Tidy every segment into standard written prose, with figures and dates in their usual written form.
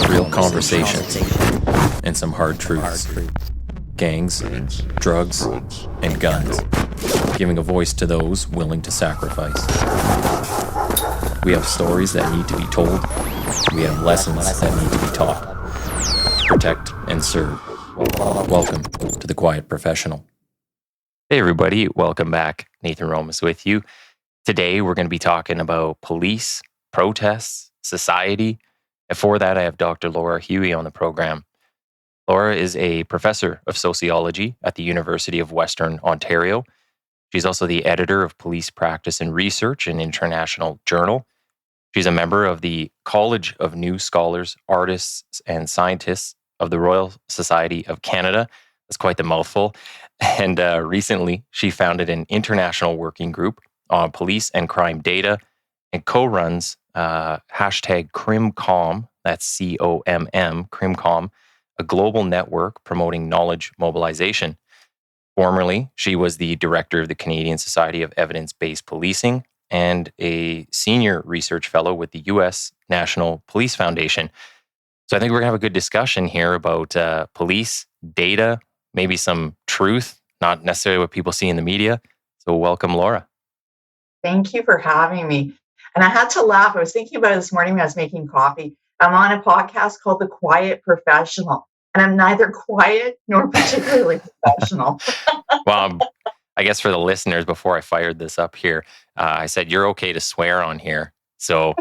real conversations, and some hard truths. Gangs, drugs, and guns. Giving a voice to those willing to sacrifice. We have stories that need to be told. We have lessons that need to be taught. Protect and serve. Welcome to The Quiet Professional. Hey everybody, welcome back. Nathan Romas with you. Today we're going to be talking about police, protests, society. And for that, I have Dr. Laura Huey on the program. Laura is a professor of sociology at the University of Western Ontario. She's also the editor of Police Practice and Research, an international journal. She's a member of the College of New Scholars, Artists, and Scientists of the Royal Society of Canada. That's quite the mouthful. And recently, she founded an international working group on police and crime data and co-runs hashtag CrimCom, that's C-O-M-M, CrimCom, a global network promoting knowledge mobilization. Formerly, she was the director of the Canadian Society of Evidence-Based Policing and a senior research fellow with the U.S. National Police Foundation. So I think we're going to have a good discussion here about police, data, maybe some truth, not necessarily what people see in the media. So welcome, Laura. Thank you for having me. And I had to laugh. I was thinking about it this morning when I was making coffee. I'm on a podcast called The Quiet Professional, and I'm neither quiet nor particularly professional. Well, I guess for the listeners, before I fired this up here, I said, you're okay to swear on here. So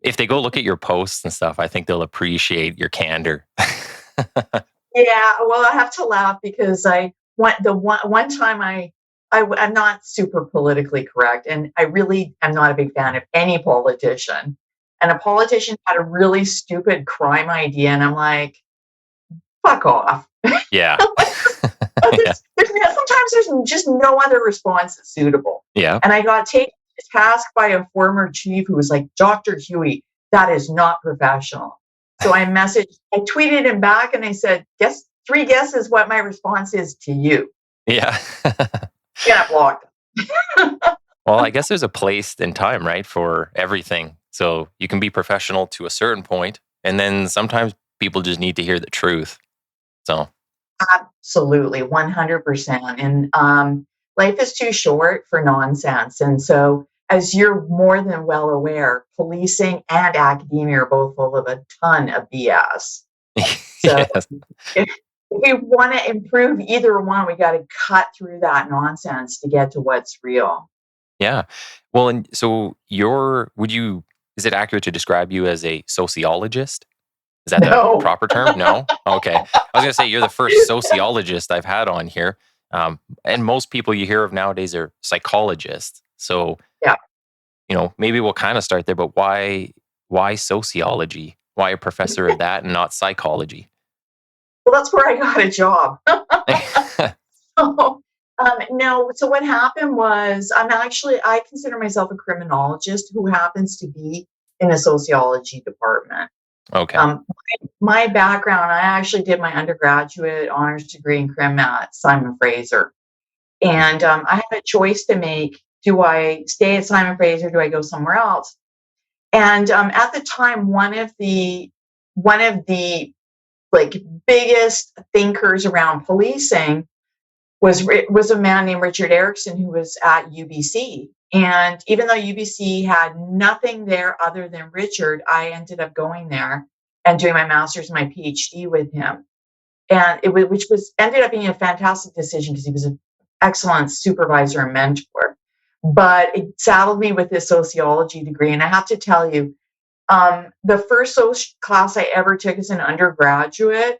if they go look at your posts and stuff, I think they'll appreciate your candor. Yeah, well, I have to laugh because one time I'm not super politically correct, and I really am not a big fan of any politician. And a politician had a really stupid crime idea, and I'm like, fuck off. Yeah. Sometimes there's just no other response that's suitable. Yeah. And I got taken to task by a former chief who was like, Dr. Huey, that is not professional. So I tweeted him back and I said, three guesses what my response is to you. Yeah. Yeah, I blocked him. Well, I guess there's a place and time, right, for everything. So you can be professional to a certain point, and then sometimes people just need to hear the truth. So absolutely, 100%. And life is too short for nonsense. And so, as you're more than well aware, policing and academia are both full of a ton of BS. So yes. if we want to improve either one, we got to cut through that nonsense to get to what's real. Yeah. Well, and so is it accurate to describe you as a sociologist? Is that No. the proper term? No? Okay. I was going to say, you're the first sociologist I've had on here. And most people you hear of nowadays are psychologists. So, yeah, maybe we'll kind of start there, but why sociology? Why a professor of that and not psychology? Well, that's where I got a job. So what happened was I consider myself a criminologist who happens to be in a sociology department. Okay. My background, I actually did my undergraduate honors degree in crim at Simon Fraser. And I had a choice to make. Do I stay at Simon Fraser? Do I go somewhere else? And at the time, one of the like biggest thinkers around policing was a man named Richard Erickson, who was at UBC. And even though UBC had nothing there other than Richard, I ended up going there and doing my master's and my PhD with him. And which ended up being a fantastic decision because he was an excellent supervisor and mentor. But it saddled me with this sociology degree. And I have to tell you, the first class I ever took as an undergraduate,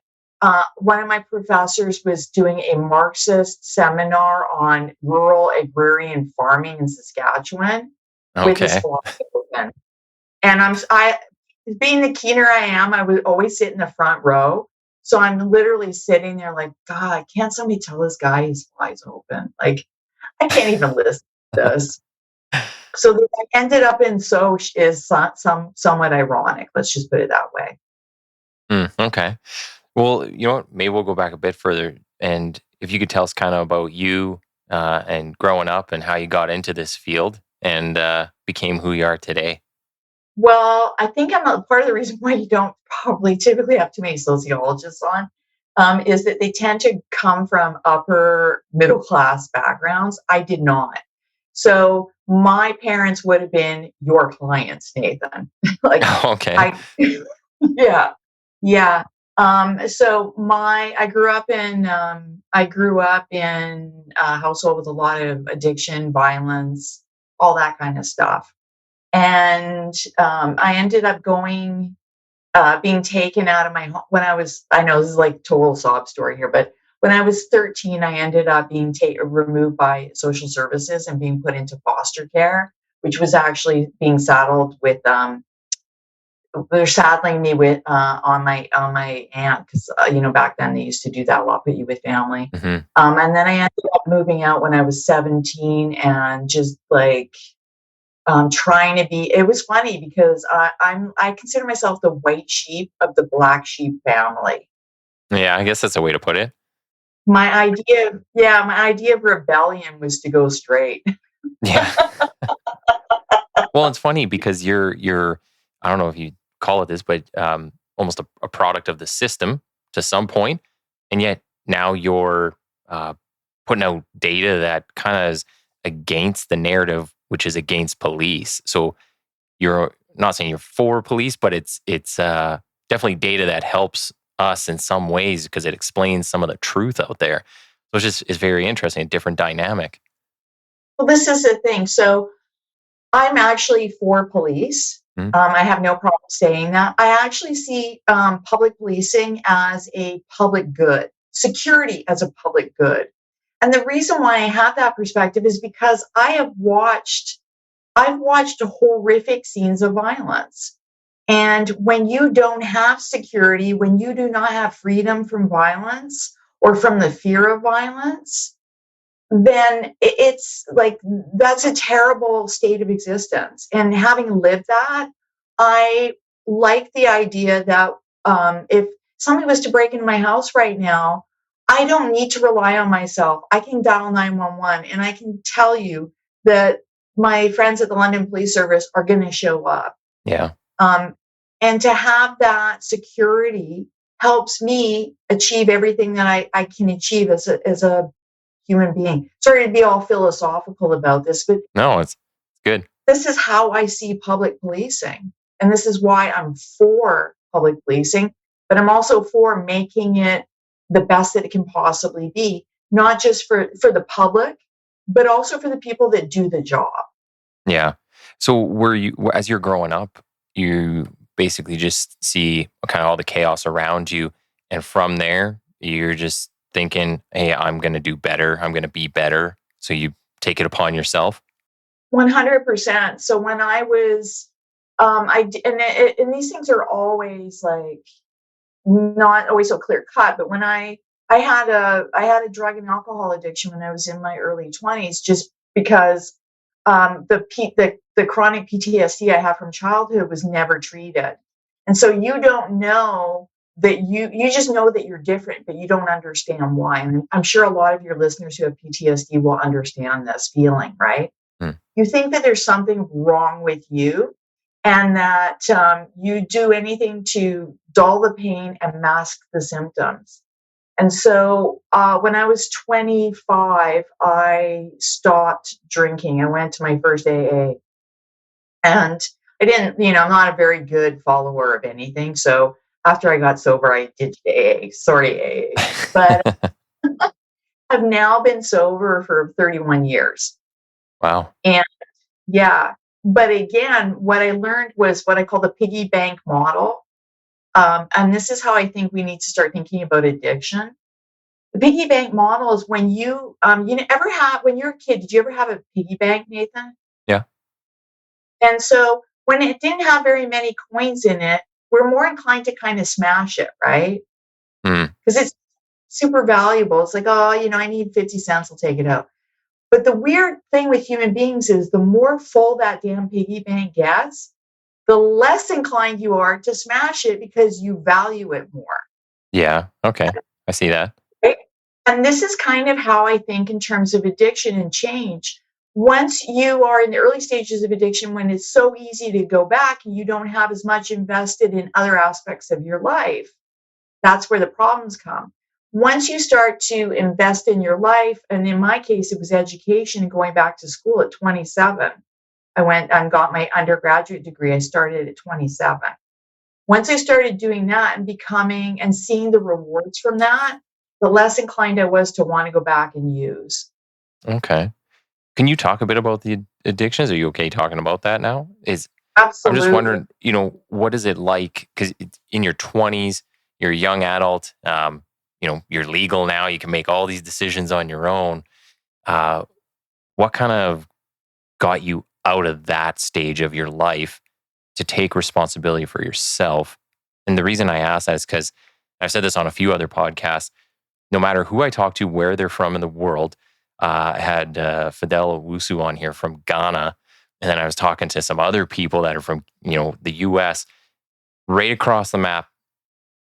one of my professors was doing a Marxist seminar on rural agrarian farming in Saskatchewan with his philosophy. And being the keener I am, I would always sit in the front row. So I'm literally sitting there like, God, can't somebody tell this guy his fly's open? Like, I can't even listen to this. So the ended up in Soch is somewhat ironic. Let's just put it that way. Okay. Well, you know what? Maybe we'll go back a bit further. And if you could tell us kind of about you and growing up and how you got into this field and became who you are today. Well, I think I'm a part of the reason why you don't probably typically have too many sociologists on, is that they tend to come from upper middle class backgrounds. I did not. So my parents would have been your clients, Nathan. Like Okay. I, yeah, yeah. So I grew up in a household with a lot of addiction, violence, all that kind of stuff. And I ended up being taken out of my home when I know this is like total sob story here, but when I was 13, I ended up being removed by social services and being put into foster care, which was actually being saddled with, they're saddling me with, on my aunt, because, back then they used to do that a lot, put you with family. Hmm. And then I ended up moving out when I was 17 and just like, trying to be. It was funny because I consider myself the white sheep of the black sheep family. Yeah, I guess that's a way to put it. My idea of rebellion was to go straight. Yeah. Well, it's funny because you're I don't know if you call it this, but almost a product of the system to some point, and yet now you're uh, putting out data that kind of is against the narrative, which is against police. So you're not saying you're for police, but it's definitely data that helps us in some ways because it explains some of the truth out there. So it's very interesting, a different dynamic. Well, this is the thing. So I'm actually for police. Mm. I have no problem saying that. I actually see public policing as a public good, security as a public good. And the reason why I have that perspective is because I've watched horrific scenes of violence. And when you don't have security, when you do not have freedom from violence or from the fear of violence, then it's like that's a terrible state of existence. And having lived that, I like the idea that if somebody was to break into my house right now, I don't need to rely on myself. I can dial 911 and I can tell you that my friends at the London Police Service are going to show up. Yeah. Um, and to have that security helps me achieve everything that I can achieve as a human being. Sorry to be all philosophical about this, but No, it's good. this is how I see public policing. And this is why I'm for public policing, but I'm also for making it the best that it can possibly be, not just for the public, but also for the people that do the job. Yeah. So were you, as you're growing up, you basically just see kind of all the chaos around you, and from there, you're just thinking, "Hey, I'm going to do better. I'm going to be better." So you take it upon yourself. 100%. So when I was, and these things are always like not always so clear cut, but when I had a drug and alcohol addiction when I was in my early 20s, just because the chronic PTSD I have from childhood was never treated. And so you don't know that you just know that you're different, but you don't understand why. And I'm sure a lot of your listeners who have PTSD will understand this feeling, right? Hmm. You think that there's something wrong with you and that you do anything to dull the pain and mask the symptoms. And so when I was 25, I stopped drinking. I went to my first AA. And I didn't, I'm not a very good follower of anything. So after I got sober, I did AA. Sorry, AA. But I've now been sober for 31 years. Wow. And yeah, but again, what I learned was what I call the piggy bank model. And this is how I think we need to start thinking about addiction. The piggy bank model is when when you're a kid, did you ever have a piggy bank, Nathan? Yeah. And so when it didn't have very many coins in it, we're more inclined to kind of smash it, right? Mm. Because it's super valuable. It's like, oh, I need 50 cents, I'll take it out. But the weird thing with human beings is the more full that damn piggy bank gets, the less inclined you are to smash it because you value it more. Yeah. Okay. I see that. Right? And this is kind of how I think in terms of addiction and change. once you are in the early stages of addiction, when it's so easy to go back and you don't have as much invested in other aspects of your life, that's where the problems come. Once you start to invest in your life, and in my case, it was education and going back to school at 27. I went and got my undergraduate degree. I started at 27. Once I started doing that and becoming and seeing the rewards from that, the less inclined I was to want to go back and use. Okay. Can you talk a bit about the addictions? Are you okay talking about that now? I'm just Absolutely. wondering, what is it like? Because in your 20s, you're a young adult. You're legal now. You can make all these decisions on your own. What kind of got you out of that stage of your life to take responsibility for yourself? And the reason I ask that is because I've said this on a few other podcasts. No matter who I talk to, where they're from in the world, I had Fidel Owusu on here from Ghana, and then I was talking to some other people that are from the U.S. Right across the map,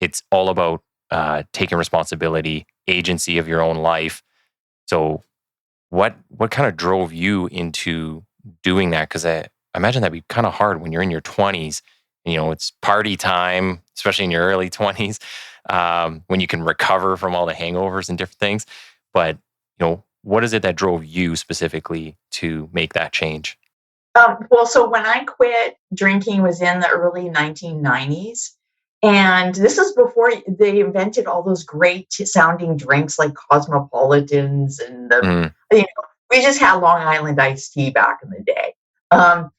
it's all about taking responsibility, agency of your own life. So, what kind of drove you into doing that? Because I imagine that'd be kind of hard when you're in your 20s. It's party time, especially in your early 20s, when you can recover from all the hangovers and different things. But what is it that drove you specifically to make that change? Well, so when I quit drinking was in the early 1990s. And this is before they invented all those great sounding drinks like Cosmopolitans and Mm, we just had Long Island iced tea back in the day. Um,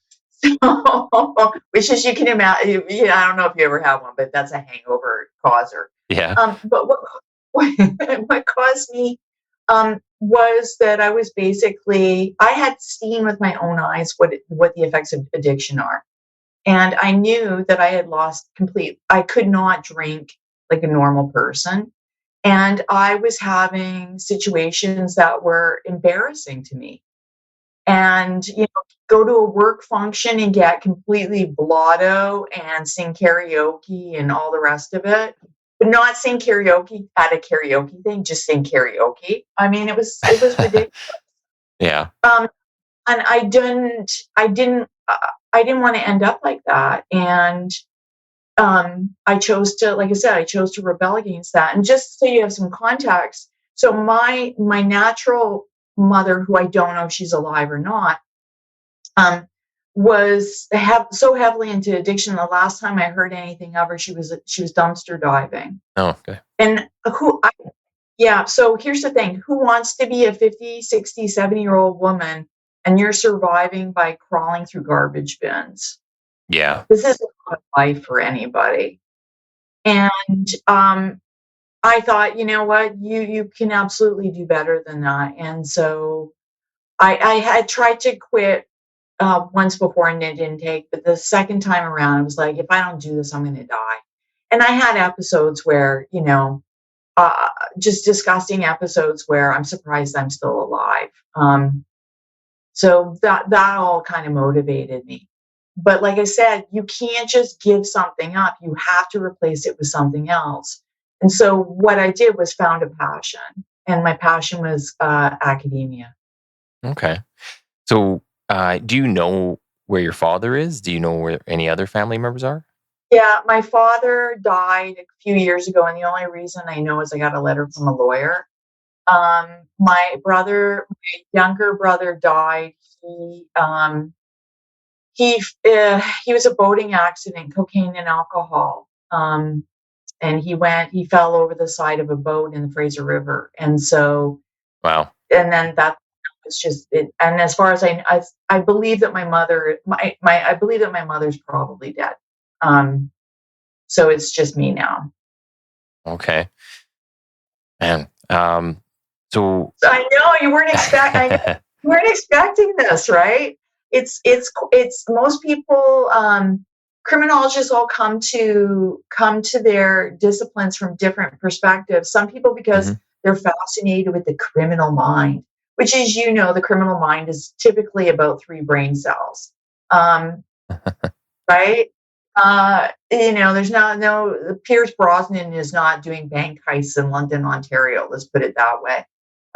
which is, you can imagine, I don't know if you ever had one, but that's a hangover causer. yeah. But what caused me was that I had seen with my own eyes what the effects of addiction are. And I knew that I had I could not drink like a normal person. And I was having situations that were embarrassing to me. And, go to a work function and get completely blotto and sing karaoke and all the rest of it, but not sing karaoke at a karaoke thing, just sing karaoke. I mean, it was ridiculous. Yeah. Um, and I didn't want to end up like that. And I chose to, like I said, I chose to rebel against that. And just so you have some context, so my natural mother, who I don't know if she's alive or not, was so heavily into addiction. The last time I heard anything of her, she was dumpster diving. Oh, okay. And yeah. So here's the thing: who wants to be a 50, 60, 70-year-old woman and you're surviving by crawling through garbage bins? Yeah. This is not life for anybody. And I thought, you know what, you can absolutely do better than that. And so I had tried to quit once before and it didn't take, but the second time around, I was like, if I don't do this, I'm going to die. And I had episodes where, uh, just disgusting episodes where I'm surprised I'm still alive. So that all kind of motivated me. But like I said, you can't just give something up. You have to replace it with something else. And so what I did was found a passion, and my passion was academia. Okay. So, do you know where your father is? Do you know where any other family members are? Yeah, my father died a few years ago, and the only reason I know is I got a letter from a lawyer. My younger brother died. He was a boating accident, cocaine and alcohol. And he fell over the side of a boat in the Fraser River. And so, Wow. and then that was just it. And as far as I believe that I believe that my mother's probably dead. So it's just me now. Okay. Man. So, So I know I know you weren't expecting this, right? It's most people, criminologists all come to their disciplines from different perspectives. Some people because Mhm. they're fascinated with the criminal mind, which is, the criminal mind is typically about 3 brain cells. Um, right? There's no Pierce Brosnan is not doing bank heists in London, Ontario. Let's put it that way.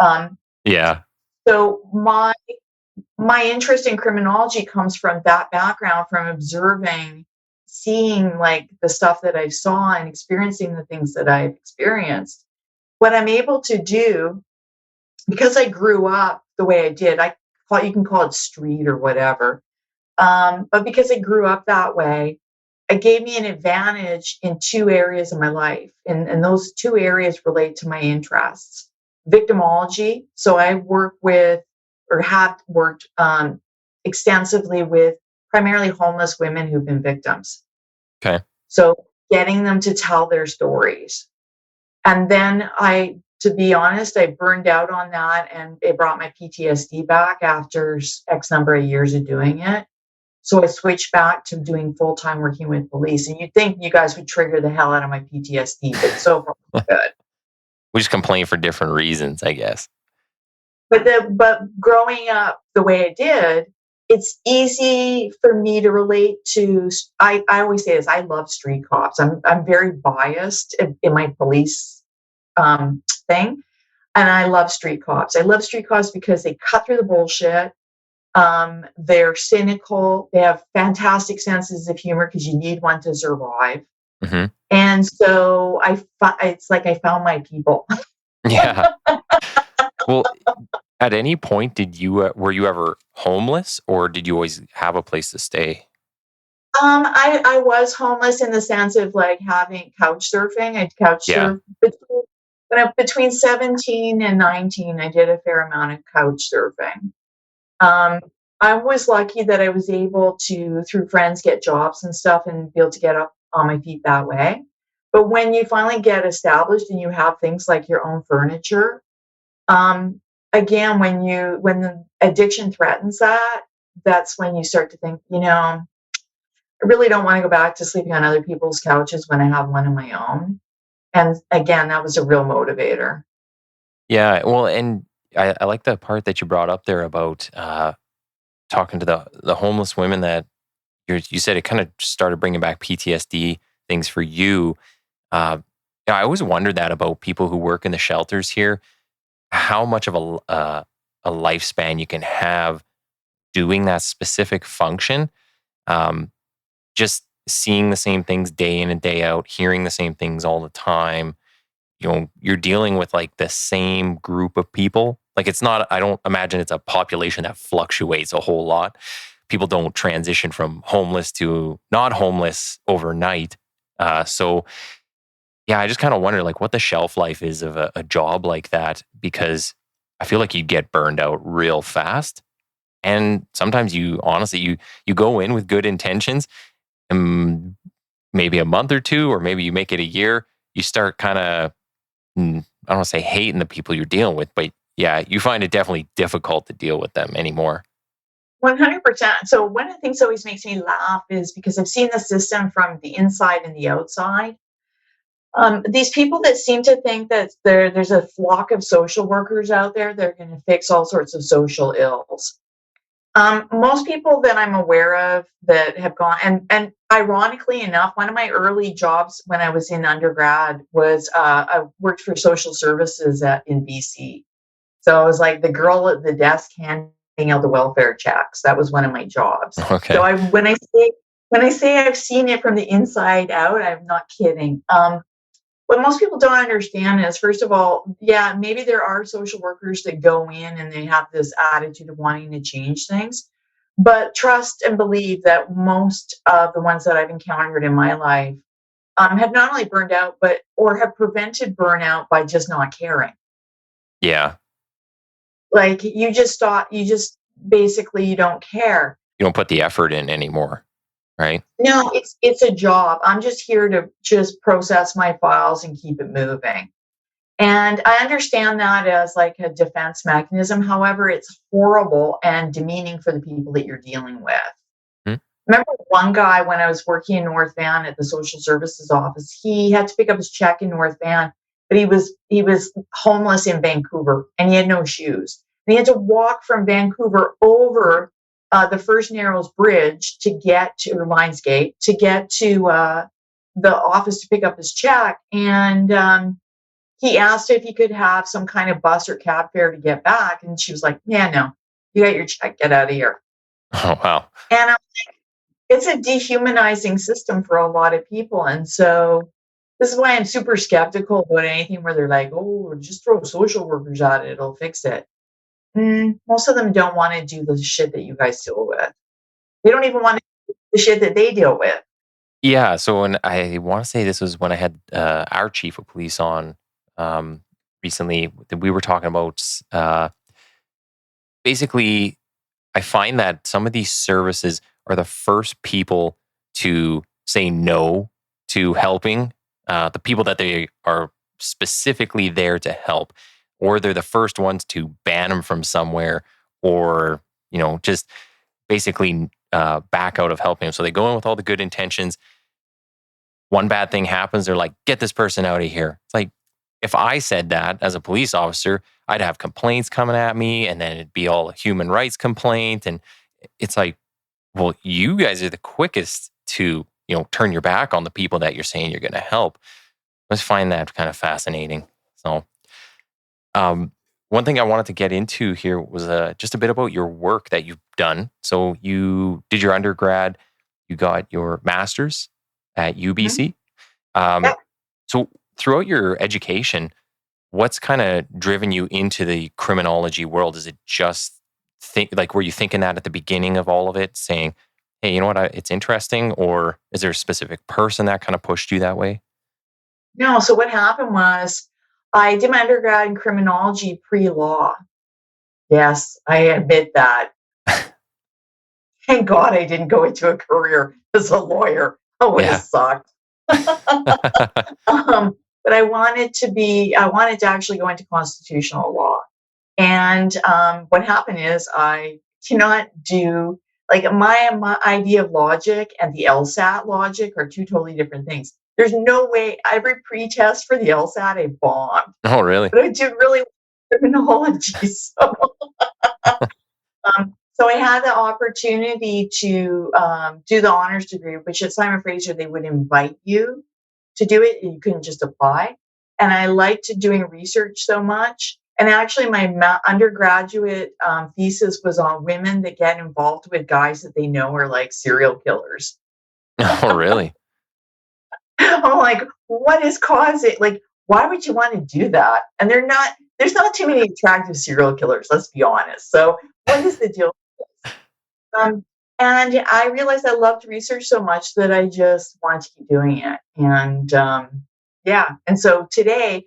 Um, Yeah. so my interest in criminology comes from that background, from observing, seeing like the stuff that I saw and experiencing the things that I've experienced. What I'm able to do, because I grew up the way I did, you can call it street or whatever. But because I grew up that way, it gave me an advantage in two areas of my life. And those two areas relate to my interests. Victimology. So I work with, or have worked extensively with, primarily homeless women who've been victims. Okay. So getting them to tell their stories. And then to be honest, I burned out on that, and it brought my PTSD back after X number of years of doing it. So I switched back to doing full-time working with police. And you'd think you guys would trigger the hell out of my PTSD, but so far good. We just complain for different reasons, I guess. But growing up the way I did, it's easy for me to relate to. I always say this: I love street cops. I'm very biased in my police thing, and I love street cops. I love street cops because they cut through the bullshit. They're cynical. They have fantastic senses of humor because you need one to survive. Mm-hmm. And so it's like I found my people. Yeah. Well, at any point, were you ever homeless, or did you always have a place to stay? I was homeless in the sense of like having couch surfing. I'd couch surf between 17 and 19. I did a fair amount of couch surfing. I was lucky that I was able to, through friends, get jobs and stuff and be able to get up on my feet that way. But when you finally get established and you have things like your own furniture, again, when the addiction threatens that, that's when you start to think, I really don't want to go back to sleeping on other people's couches when I have one of my own. And again, that was a real motivator. Yeah. Well, and I like the part that you brought up there about talking to the homeless women that you said it kind of started bringing back PTSD things for you. I always wondered that about people who work in the shelters here, how much of a lifespan you can have doing that specific function. Just seeing the same things day in and day out, hearing the same things all the time. You're dealing with like the same group of people. Like I don't imagine it's a population that fluctuates a whole lot. People don't transition from homeless to not homeless overnight. So yeah, I just kind of wonder like what the shelf life is of a job like that, because I feel like you get burned out real fast. And sometimes you go in with good intentions, and maybe a month or two, or maybe you make it a year, you start kind of, I don't want to say hating the people you're dealing with, but yeah, you find it definitely difficult to deal with them anymore. 100%. So one of the things that always makes me laugh is because I've seen the system from the inside and the outside. These people that seem to think that there's a flock of social workers out there that are going to fix all sorts of social ills. Most people that I'm aware of that have gone, and ironically enough, one of my early jobs when I was in undergrad was I worked for social services in BC. So I was like the girl at the desk handing out the welfare checks. That was one of my jobs. Okay. So when I say I've seen it from the inside out, I'm not kidding. What most people don't understand is, first of all, yeah, maybe there are social workers that go in and they have this attitude of wanting to change things. But trust and believe that most of the ones that I've encountered in my life have not only burned out, or have prevented burnout by just not caring. Yeah. Like you basically you don't care. You don't put the effort in anymore, right? No, it's a job. I'm just here to just process my files and keep it moving. And I understand that as like a defense mechanism. However, it's horrible and demeaning for the people that you're dealing with. Hmm. Remember one guy when I was working in North Van at the social services office, he had to pick up his check in North Van, but he was homeless in Vancouver and he had no shoes. And he had to walk from Vancouver over the First Narrows Bridge to get to Lionsgate to get to the office to pick up his check. And he asked if he could have some kind of bus or cab fare to get back. And she was like, yeah, no, You got your check, get out of here. Oh, wow. And it's a dehumanizing system for a lot of people. And so this is why I'm super skeptical about anything where they're like, oh, just throw social workers at it, it'll fix it. Most of them don't want to do the shit that you guys deal with. They don't even want to do the shit that they deal with. Yeah. So when I want to say this was when I had our chief of police on recently, that we were talking about basically, I find that some of these services are the first people to say no to helping the people that they are specifically there to help, or they're the first ones to ban them from somewhere, or just basically back out of helping them. So they go in with all the good intentions. One bad thing happens, they're like, get this person out of here. It's like, if I said that as a police officer, I'd have complaints coming at me, and then it'd be all a human rights complaint. And it's like, well, you guys are the quickest to, turn your back on the people that you're saying you're going to help. I just find that kind of fascinating. So, one thing I wanted to get into here was just a bit about your work that you've done. So you did your undergrad, you got your master's at UBC. Yeah. So throughout your education, what's kind of driven you into the criminology world? Is it just were you thinking that at the beginning of all of it, saying, hey, you know what, it's interesting? Or is there a specific person that kind of pushed you that way? No, so what happened was I did my undergrad in criminology pre-law. Yes, I admit that. Thank God I didn't go into a career as a lawyer. I would have sucked. But I wanted to actually go into constitutional law. And what happened is I cannot do, like, my idea of logic and the LSAT logic are two totally different things. There's no way. Every pre-test for the LSAT, I bombed. Oh, really? But I did really well in criminology. So I had the opportunity to do the honors degree, which at Simon Fraser, they would invite you to do it. You couldn't just apply. And I liked doing research so much. And actually, my undergraduate thesis was on women that get involved with guys that they know are like serial killers. Oh, really? I'm like, what is causing? Like, why would you want to do that? And there's not too many attractive serial killers, let's be honest. So what is the deal? And I realized I loved research so much that I just wanted to keep doing it. And and so today,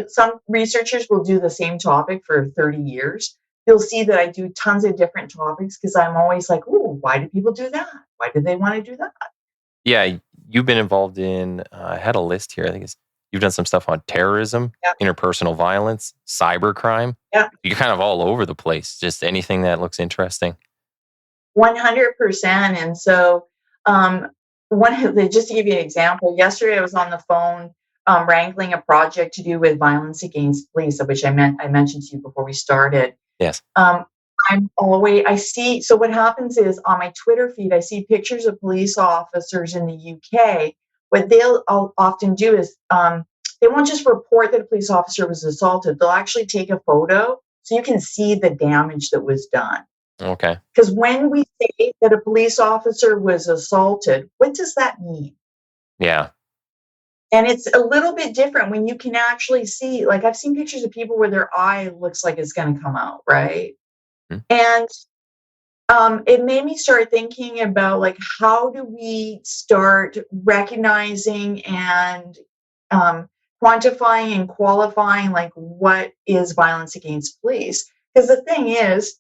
some researchers will do the same topic for 30 years, you'll see that I do tons of different topics because I'm always like, oh, why do people do that? Why do they want to do that? Yeah, you've been involved in, I had a list here. I think you've done some stuff on terrorism, interpersonal violence, cybercrime. Yeah. You're kind of all over the place. Just anything that looks interesting. 100%. And so, just to give you an example, yesterday I was on the phone wrangling a project to do with violence against police, of which I mentioned to you before we started. Yes. So what happens is on my Twitter feed, I see pictures of police officers in the UK. What they'll often do is they won't just report that a police officer was assaulted. They'll actually take a photo so you can see the damage that was done. Okay. Because when we say that a police officer was assaulted, what does that mean? Yeah. And it's a little bit different when you can actually see, like I've seen pictures of people where their eye looks like it's going to come out, right? And it made me start thinking about, like, how do we start recognizing and quantifying and qualifying, like, what is violence against police? Because the thing is,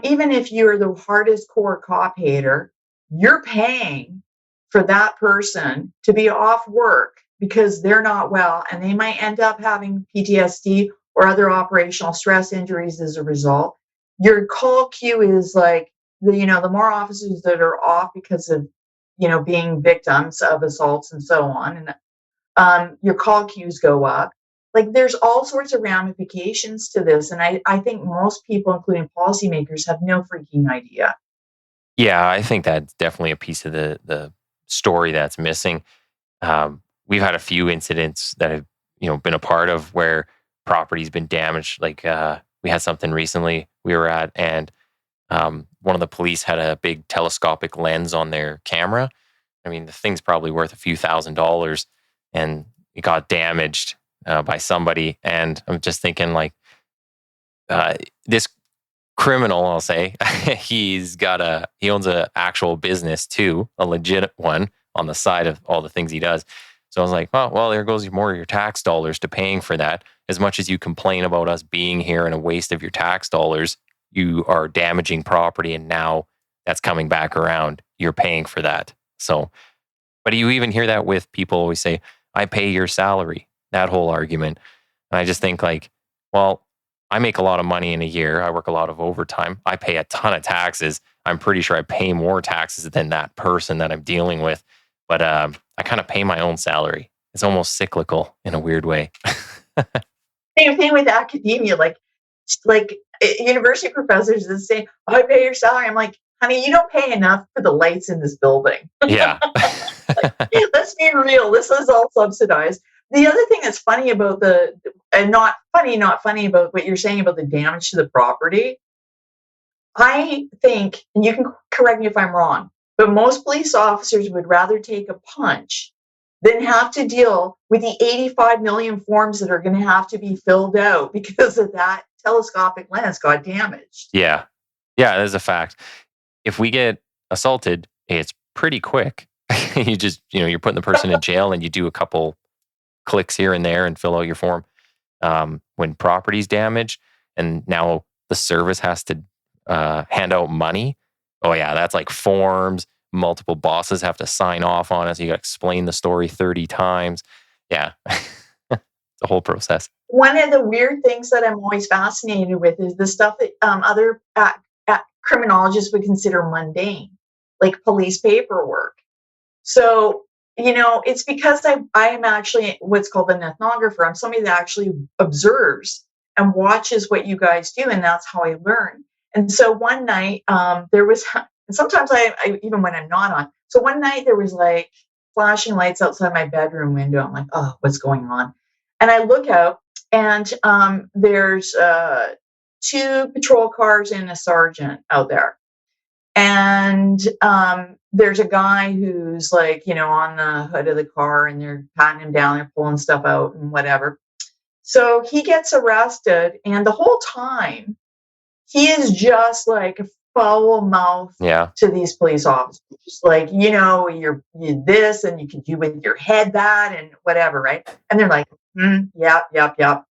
even if you're the hardest core cop hater, you're paying for that person to be off work because they're not well, and they might end up having PTSD or other operational stress injuries as a result. Your call queue is like, the more officers that are off because of, being victims of assaults and so on, and your call queues go up. Like, there's all sorts of ramifications to this. And I think most people, including policymakers, have no freaking idea. Yeah, I think that's definitely a piece of the story that's missing. We've had a few incidents that have, been a part of where property's been damaged. Like we had something recently we were at, and one of the police had a big telescopic lens on their camera. I mean, the thing's probably worth a few $1,000s, and it got damaged by somebody. And I'm just thinking, like, this criminal, I'll say, he owns an actual business too, a legit one on the side of all the things he does. So I was like, oh, well, there goes more of your tax dollars to paying for that. As much as you complain about us being here and a waste of your tax dollars, you are damaging property, and now that's coming back around. You're paying for that. So, but you even hear that with people always say, I pay your salary, that whole argument. And I just think, like, well, I make a lot of money in a year. I work a lot of overtime. I pay a ton of taxes. I'm pretty sure I pay more taxes than that person that I'm dealing with. But I kind of pay my own salary. It's almost cyclical in a weird way. Same thing with academia. Like university professors that say, oh, I pay your salary. I'm like, honey, you don't pay enough for the lights in this building. Yeah. Let's be real. This is all subsidized. The other thing that's funny about not funny about what you're saying about the damage to the property, I think, and you can correct me if I'm wrong, but most police officers would rather take a punch than have to deal with the 85 million forms that are going to have to be filled out because of that telescopic lens got damaged. Yeah. Yeah, that is a fact. If we get assaulted, it's pretty quick. You're putting the person in jail, and you do a couple clicks here and there and fill out your form. When property's damaged and now the service has to hand out money, oh yeah, that's like forms. Multiple bosses have to sign off on it. So you got to explain the story 30 times. Yeah, it's a whole process. One of the weird things that I'm always fascinated with is the stuff that other criminologists would consider mundane, like police paperwork. So, it's because I am actually what's called an ethnographer. I'm somebody that actually observes and watches what you guys do, and that's how I learn. And so one night, there was, and sometimes I even when I'm not on. So one night there was like flashing lights outside my bedroom window. I'm like, oh, what's going on? And I look out, and there's 2 patrol cars and a sergeant out there. And there's a guy who's like, on the hood of the car, and they're patting him down, they're pulling stuff out and whatever. So he gets arrested, and the whole time he is just like a foul mouth to these police officers. Just like, you're this, and you can do with your head that, and whatever, right? And they're like, yep.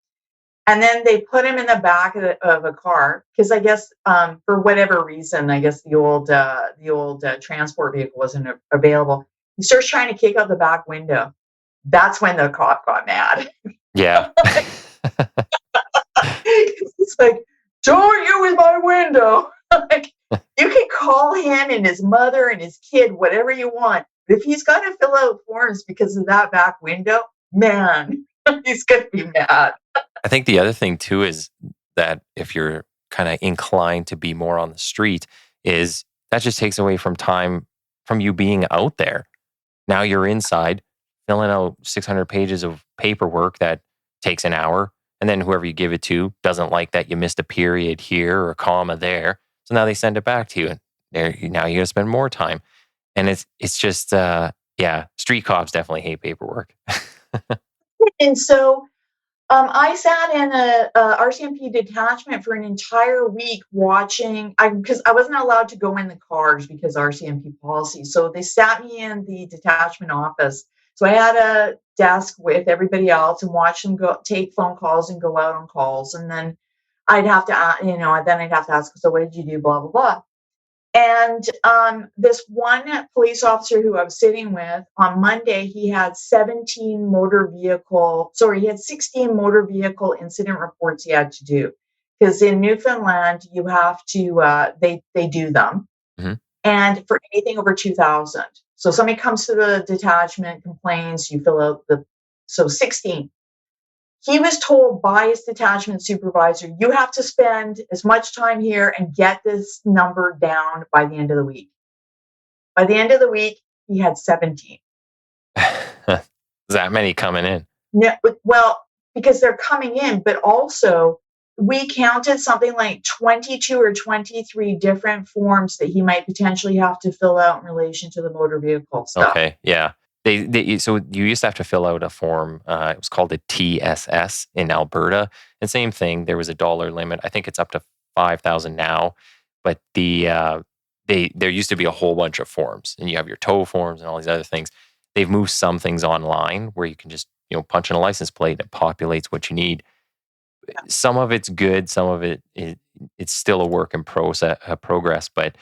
And then they put him in the back of a car because I guess for whatever reason, I guess the old transport vehicle wasn't available. He starts trying to kick out the back window. That's when the cop got mad. Yeah. It's like, don't you with my window. Like, you can call him and his mother and his kid whatever you want. But if he's got to fill out forms because of that back window, man, he's going to be mad. I think the other thing too is that if you're kind of inclined to be more on the street, is that just takes away from time from you being out there. Now you're inside filling out 600 pages of paperwork that takes an hour, and then whoever you give it to doesn't like that you missed a period here or a comma there, so now they send it back to you, and now you got to spend more time, and it's just street cops definitely hate paperwork. And so I sat in a RCMP detachment for an entire week watching, because I wasn't allowed to go in the cars because RCMP policy. So they sat me in the detachment office. So I had a desk with everybody else and watch them go take phone calls and go out on calls. And then I'd have to, ask, so what did you do? Blah, blah, blah. And this one police officer who I was sitting with on Monday, he had 16 motor vehicle incident reports he had to do. Because in Newfoundland, you have to, they do them. Mm-hmm. And for anything over 2,000. So somebody comes to the detachment, complains, you fill out 16. He was told by his detachment supervisor, you have to spend as much time here and get this number down by the end of the week. By the end of the week, he had 17. That many coming in? No, well, because they're coming in, but also we counted something like 22 or 23 different forms that he might potentially have to fill out in relation to the motor vehicle stuff. Okay, yeah. So you used to have to fill out a form. It was called a TSS in Alberta, and same thing. There was a dollar limit. I think it's up to 5,000 now, but there used to be a whole bunch of forms, and you have your tow forms and all these other things. They've moved some things online where you can just punch in a license plate that populates what you need. Some of it's good, some of it's still a work in progress, but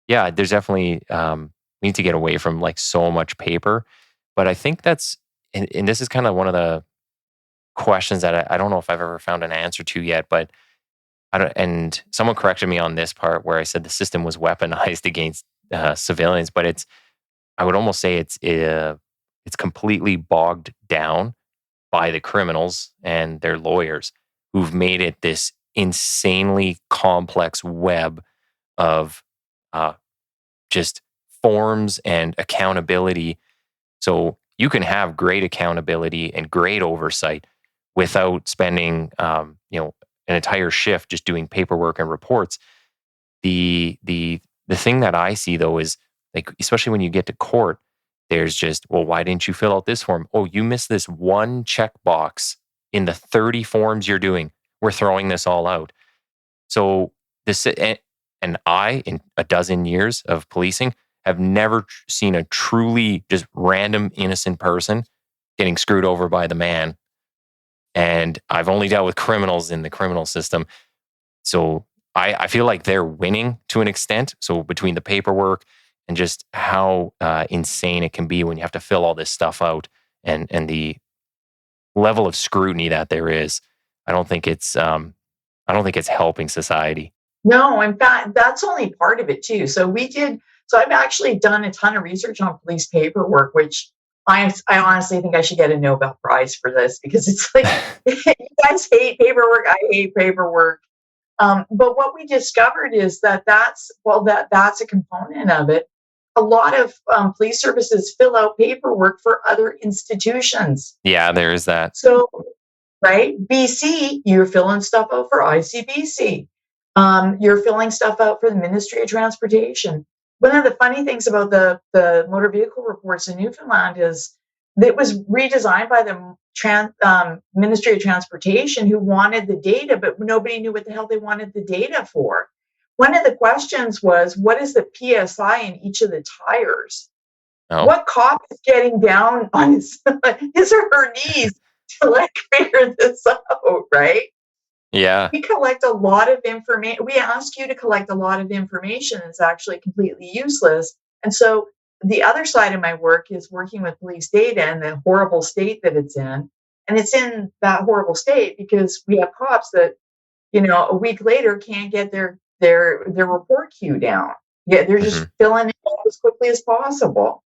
yeah, there's definitely we need to get away from like so much paper. But I think that's and this is kind of one of the questions that I don't know if I've ever found an answer to yet. But and someone corrected me on this part where I said the system was weaponized against civilians, but I would almost say it's completely bogged down by the criminals and their lawyers who've made it this insanely complex web of just forms and accountability. So you can have great accountability and great oversight without spending, an entire shift just doing paperwork and reports. The thing that I see though is like, especially when you get to court, there's just, well, why didn't you fill out this form? Oh, you missed this one checkbox in the 30 forms you're doing. We're throwing this all out. So this, and I, in a dozen years of policing, have never seen a truly just random innocent person getting screwed over by the man. And I've only dealt with criminals in the criminal system. So I feel like they're winning to an extent. So between the paperwork and just how insane it can be when you have to fill all this stuff out and the level of scrutiny that there is, I don't think it's helping society. No, in fact, that's only part of it too. So I've actually done a ton of research on police paperwork, which I honestly think I should get a Nobel Prize for this because it's like, you guys hate paperwork. I hate paperwork. But what we discovered is that's a component of it. A lot of police services fill out paperwork for other institutions. Yeah, there is that. So, right, BC, you're filling stuff out for ICBC. You're filling stuff out for the Ministry of Transportation. One of the funny things about the motor vehicle reports in Newfoundland is that it was redesigned by the Ministry of Transportation, who wanted the data, but nobody knew what the hell they wanted the data for. One of the questions was, what is the PSI in each of the tires? Oh. What cop is getting down on his or her knees to like figure this out, right? Yeah. We collect a lot of information. We ask you to collect a lot of information that's actually completely useless. And so the other side of my work is working with police data and the horrible state that it's in. And it's in that horrible state because we have cops that, a week later can't get their report queue down. Yeah, they're just filling it out as quickly as possible.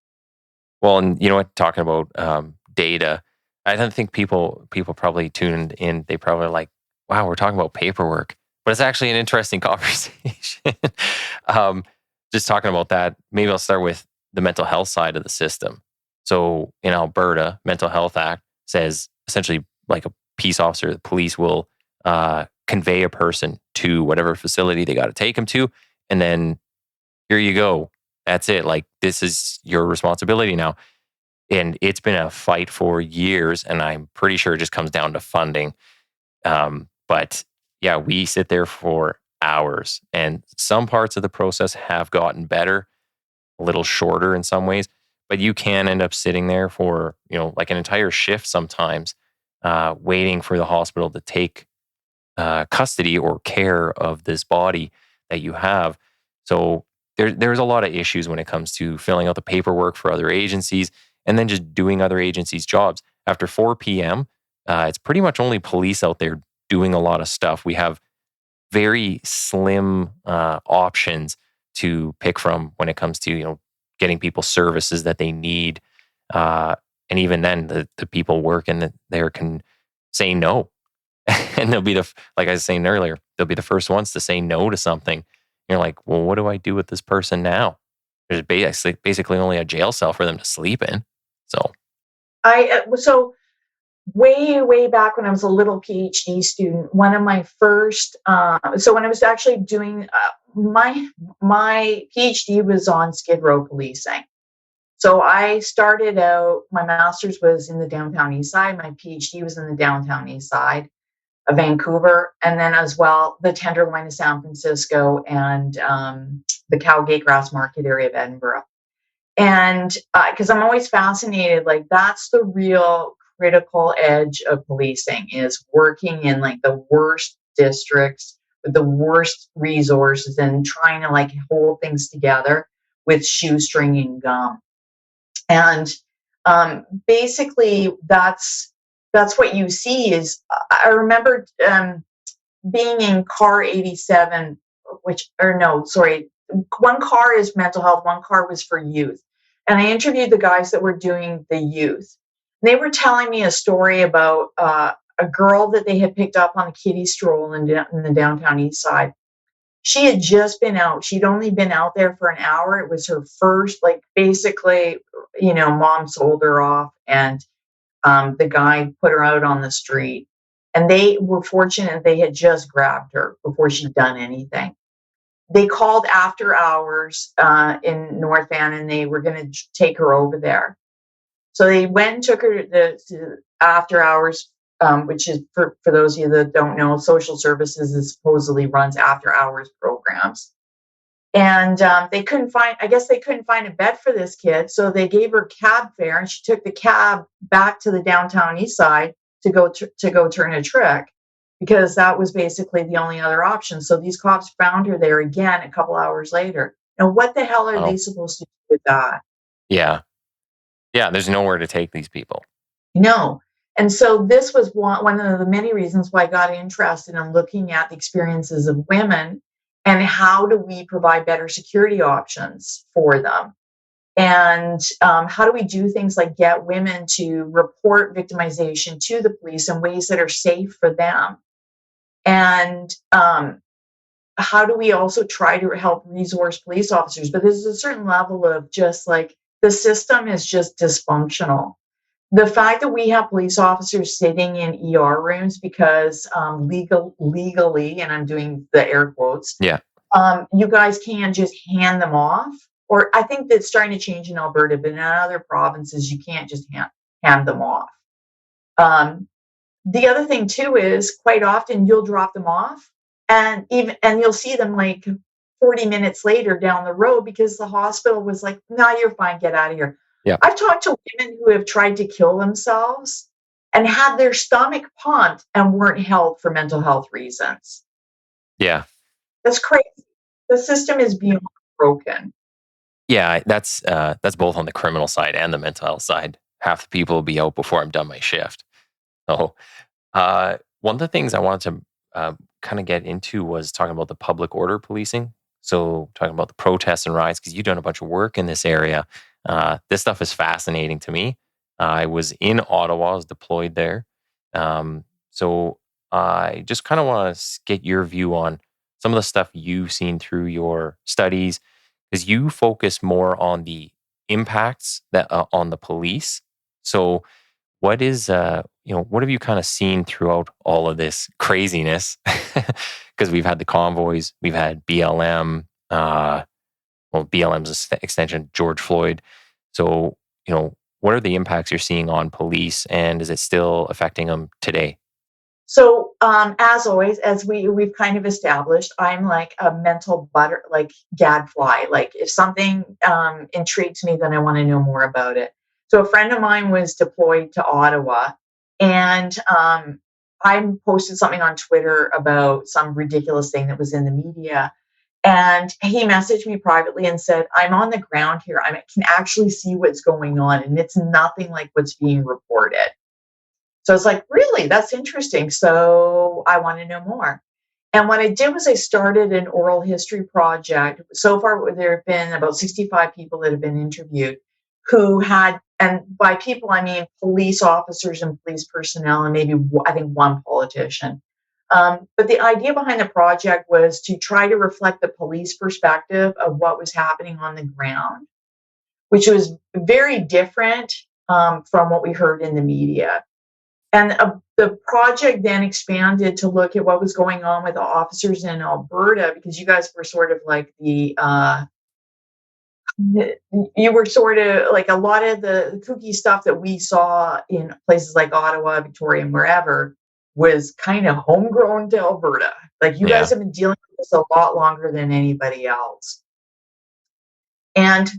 Well, and you know what, talking about data, I don't think people probably tuned in. They probably are like, wow, we're talking about paperwork, but it's actually an interesting conversation. Just talking about that, maybe I'll start with the mental health side of the system. So in Alberta, Mental Health Act says essentially like a peace officer, the police will convey a person to whatever facility they got to take them to. And then here you go. That's it. Like, this is your responsibility now. And it's been a fight for years. And I'm pretty sure it just comes down to funding. But yeah, we sit there for hours, and some parts of the process have gotten better, a little shorter in some ways, but you can end up sitting there for, like an entire shift sometimes, waiting for the hospital to take custody or care of this body that you have. So there's a lot of issues when it comes to filling out the paperwork for other agencies and then just doing other agencies' jobs. After 4 p.m., it's pretty much only police out there doing a lot of stuff. We have very slim options to pick from when it comes to getting people services that they need, and even then the people working there can say no, and they'll be like I was saying earlier, they'll be the first ones to say no to something. You're like, well, what do I do with this person now? There's basically only a jail cell for them to sleep in. So way back when I was a little PhD student, one of my first, so when I was actually doing my PhD was on Skid Row policing. So I started out, my master's was in the downtown east side, my PhD was in the downtown east side of Vancouver, and then as well the Tenderloin of San Francisco and the Cowgate Grass Market area of Edinburgh. And because I'm always fascinated, like that's the real critical edge of policing is working in like the worst districts with the worst resources and trying to like hold things together with shoestringing gum. And basically, that's what you see. Is I remember being in car 87, which or no, sorry, one car is mental health, one car was for youth, and I interviewed the guys that were doing the youth. They were telling me a story about a girl that they had picked up on a kiddie stroll in the downtown east side. She had just been out. She'd only been out there for an hour. It was her first, like basically, mom sold her off and the guy put her out on the street. And they were fortunate they had just grabbed her before she'd done anything. They called after hours in North Van and they were going to take her over there. So they went and took her to after hours, which is for those of you that don't know, social services is supposedly runs after hours programs. And they couldn't find a bed for this kid. So they gave her cab fare and she took the cab back to the downtown east side to go turn a trick because that was basically the only other option. So these cops found her there again a couple hours later. Now, what the hell are they supposed to do with that? Yeah. Yeah, there's nowhere to take these people. No. And so this was one of the many reasons why I got interested in looking at the experiences of women and how do we provide better security options for them? And how do we do things like get women to report victimization to the police in ways that are safe for them? And how do we also try to help resource police officers? But there's a certain level of just like the system is just dysfunctional. The fact that we have police officers sitting in ER rooms because legally, and I'm doing the air quotes, you guys can just hand them off. Or I think that's starting to change in Alberta, but in other provinces, you can't just hand them off. The other thing too is quite often you'll drop them off and you'll see them like 40 minutes later down the road because the hospital was like, no, you're fine, get out of here. Yeah. I've talked to women who have tried to kill themselves and had their stomach pumped and weren't held for mental health reasons. Yeah. That's crazy. The system is beyond broken. Yeah, that's both on the criminal side and the mental health side. Half the people will be out before I'm done my shift. So one of the things I wanted to kind of get into was talking about the public order policing. So talking about the protests and riots, because you've done a bunch of work in this area. This stuff is fascinating to me. I was in Ottawa, I was deployed there. So I just kind of want to get your view on some of the stuff you've seen through your studies, because you focus more on the impacts that on the police. So what is what have you kind of seen throughout all of this craziness? Because we've had the convoys, we've had BLM, BLM's extension, George Floyd. So, what are the impacts you're seeing on police, and is it still affecting them today? So, as always, as we've kind of established, I'm like a mental gadfly. Like if something intrigues me, then I want to know more about it. So a friend of mine was deployed to Ottawa, and I posted something on Twitter about some ridiculous thing that was in the media. And he messaged me privately and said, I'm on the ground here. I can actually see what's going on, and it's nothing like what's being reported. So it's like, really, that's interesting. So I want to know more. And what I did was I started an oral history project. So far, there have been about 65 people that have been interviewed who had, and by people, I mean police officers and police personnel, and maybe I think one politician. But the idea behind the project was to try to reflect the police perspective of what was happening on the ground, which was very different from what we heard in the media. And the project then expanded to look at what was going on with the officers in Alberta, because you guys were sort of like you were sort of like a lot of the kooky stuff that we saw in places like Ottawa, Victoria, and wherever was kind of homegrown to Alberta. Like you guys Yeah. have been dealing with this a lot longer than anybody else. And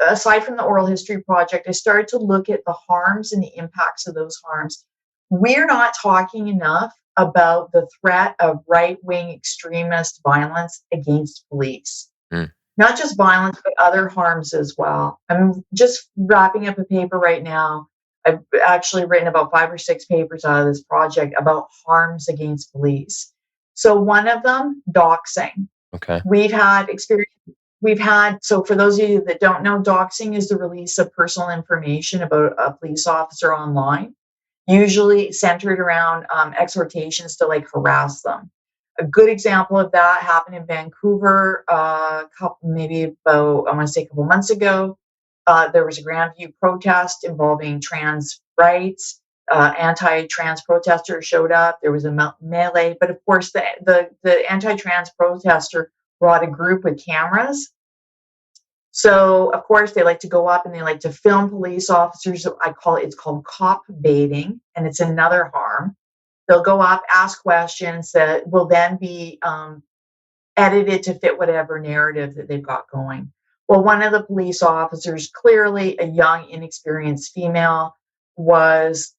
aside from the oral history project, I started to look at the harms and the impacts of those harms. We're not talking enough about the threat of right-wing extremist violence against police. Mm. Not just violence, but other harms as well. I'm just wrapping up a paper right now. I've actually written about 5 or 6 papers out of this project about harms against police. So one of them, doxing. Okay. So for those of you that don't know, doxing is the release of personal information about a police officer online, usually centered around exhortations to like harass them. A good example of that happened in Vancouver, a couple months ago. There was a Grandview protest involving trans rights. Anti-trans protesters showed up. There was a melee, but of course, the anti-trans protester brought a group with cameras. So of course, they like to go up and they like to film police officers. It's called cop baiting, and it's another harm. They'll go up, ask questions that will then be edited to fit whatever narrative that they've got going. Well, one of the police officers, clearly a young, inexperienced female,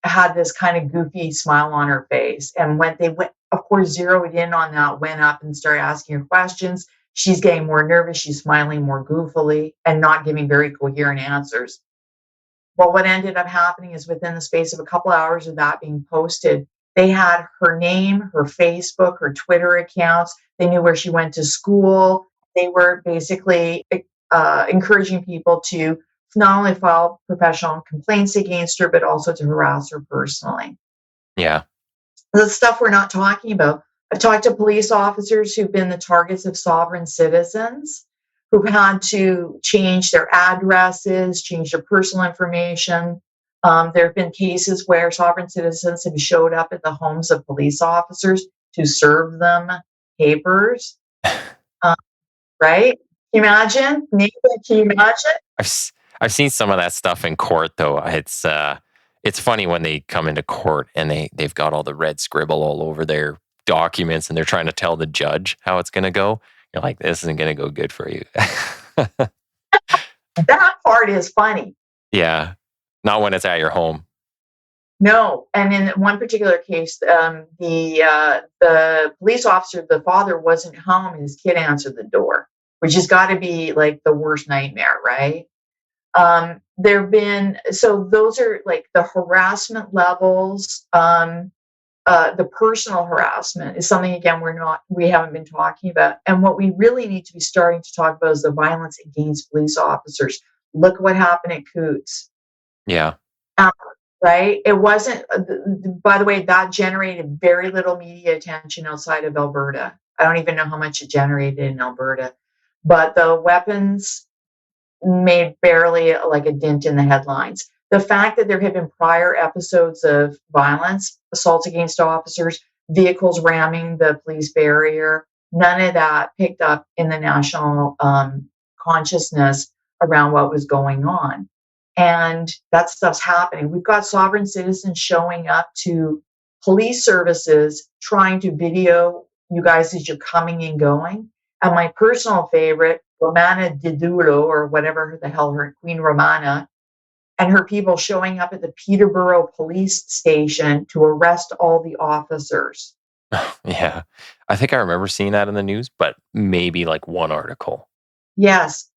had this kind of goofy smile on her face. And when they went, of course, zeroed in on that, went up and started asking her questions. She's getting more nervous. She's smiling more goofily and not giving very coherent answers. Well, what ended up happening is within the space of a couple hours of that being posted, they had her name, her Facebook, her Twitter accounts. They knew where she went to school. They were basically encouraging people to not only file professional complaints against her, but also to harass her personally. Yeah. The stuff we're not talking about. I've talked to police officers who've been the targets of sovereign citizens, who've had to change their addresses, change their personal information. There have been cases where sovereign citizens have showed up at the homes of police officers to serve them papers. Right? Can you imagine? Nathan, can you imagine? I've seen some of that stuff in court, though. It's funny when they come into court and they've got all the red scribble all over their documents and they're trying to tell the judge how it's going to go. You're like, this isn't going to go good for you. That part is funny. Yeah. Not when it's at your home. No. And in one particular case, the police officer, the father wasn't home and his kid answered the door, which has got to be like the worst nightmare, right? Those are like the harassment levels. The personal harassment is something, again, we haven't been talking about. And what we really need to be starting to talk about is the violence against police officers. Look what happened at Coots. Yeah. Right? It wasn't, by the way, that generated very little media attention outside of Alberta. I don't even know how much it generated in Alberta. But the weapons made barely like a dent in the headlines. The fact that there had been prior episodes of violence, assaults against officers, vehicles ramming the police barrier, none of that picked up in the national consciousness around what was going on. And that stuff's happening. We've got sovereign citizens showing up to police services trying to video you guys as you're coming and going. And my personal favorite, Romana Didulo, or whatever the hell her Queen Romana, and her people showing up at the Peterborough police station to arrest all the officers. Yeah. I think I remember seeing that in the news, but maybe like one article. Yes.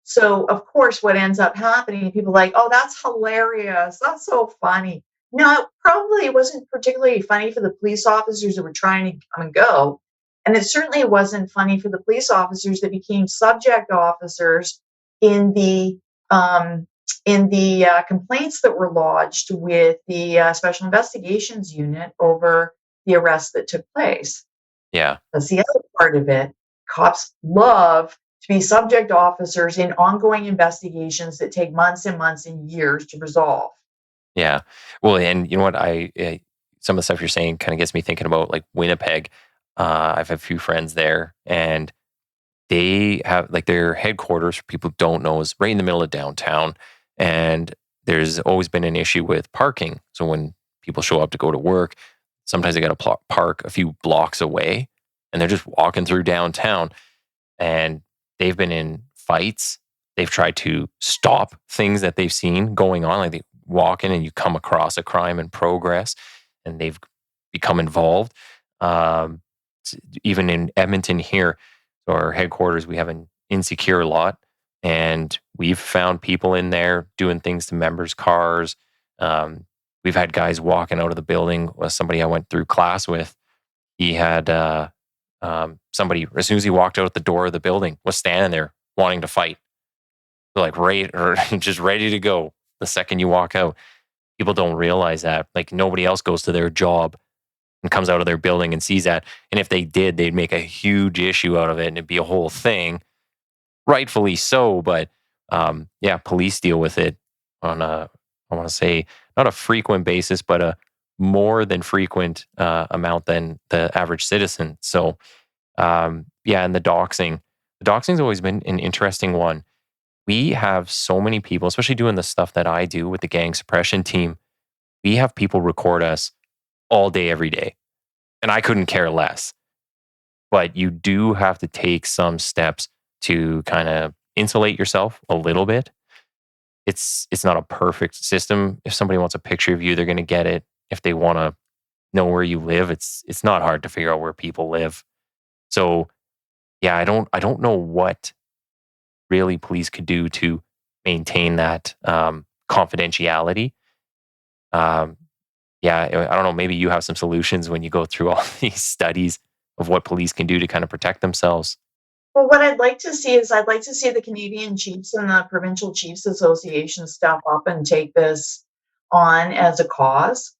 So of course what ends up happening, people are like, oh, that's hilarious. That's so funny. No, it wasn't particularly funny for the police officers that were trying to come and go. And it certainly wasn't funny for the police officers that became subject officers in the complaints that were lodged with the Special Investigations Unit over the arrests that took place. Yeah. That's the other part of it. Cops love to be subject officers in ongoing investigations that take months and months and years to resolve. Yeah. Well, and you know what? Some of the stuff you're saying kind of gets me thinking about like Winnipeg. I've had a few friends there, and they have like their headquarters, for people who don't know, is right in the middle of downtown. And there's always been an issue with parking. So when people show up to go to work, sometimes they got to park a few blocks away, and they're just walking through downtown. And they've been in fights. They've tried to stop things that they've seen going on. Like they walk in and you come across a crime in progress, and they've become involved. Um, Even in Edmonton here, our headquarters, we have an insecure lot, and we've found people in there doing things to members' cars. We've had guys walking out of the building. Somebody I went through class with, he had somebody, as soon as he walked out the door of the building, was standing there wanting to fight, like right or just ready to go the second you walk out. People don't realize that. Like nobody else goes to their job and comes out of their building and sees that. And if they did, they'd make a huge issue out of it and it'd be a whole thing. Rightfully so, but yeah, police deal with it on a, I want to say, not a frequent basis, but a more than frequent amount than the average citizen. So yeah, and the doxing's always been an interesting one. We have so many people, especially doing the stuff that I do with the gang suppression team. We have people record us all day, every day, and I couldn't care less. But you do have to take some steps to kind of insulate yourself a little bit. It's not a perfect system. If somebody wants a picture of you, they're going to get it. If they want to know where you live, it's not hard to figure out where people live. So yeah, I don't know what really police could do to maintain that confidentiality. Um, yeah, I don't know. Maybe you have some solutions when you go through all these studies of what police can do to kind of protect themselves. Well, what I'd like to see is I'd like to see the Canadian Chiefs and the Provincial Chiefs Association step up and take this on as a cause.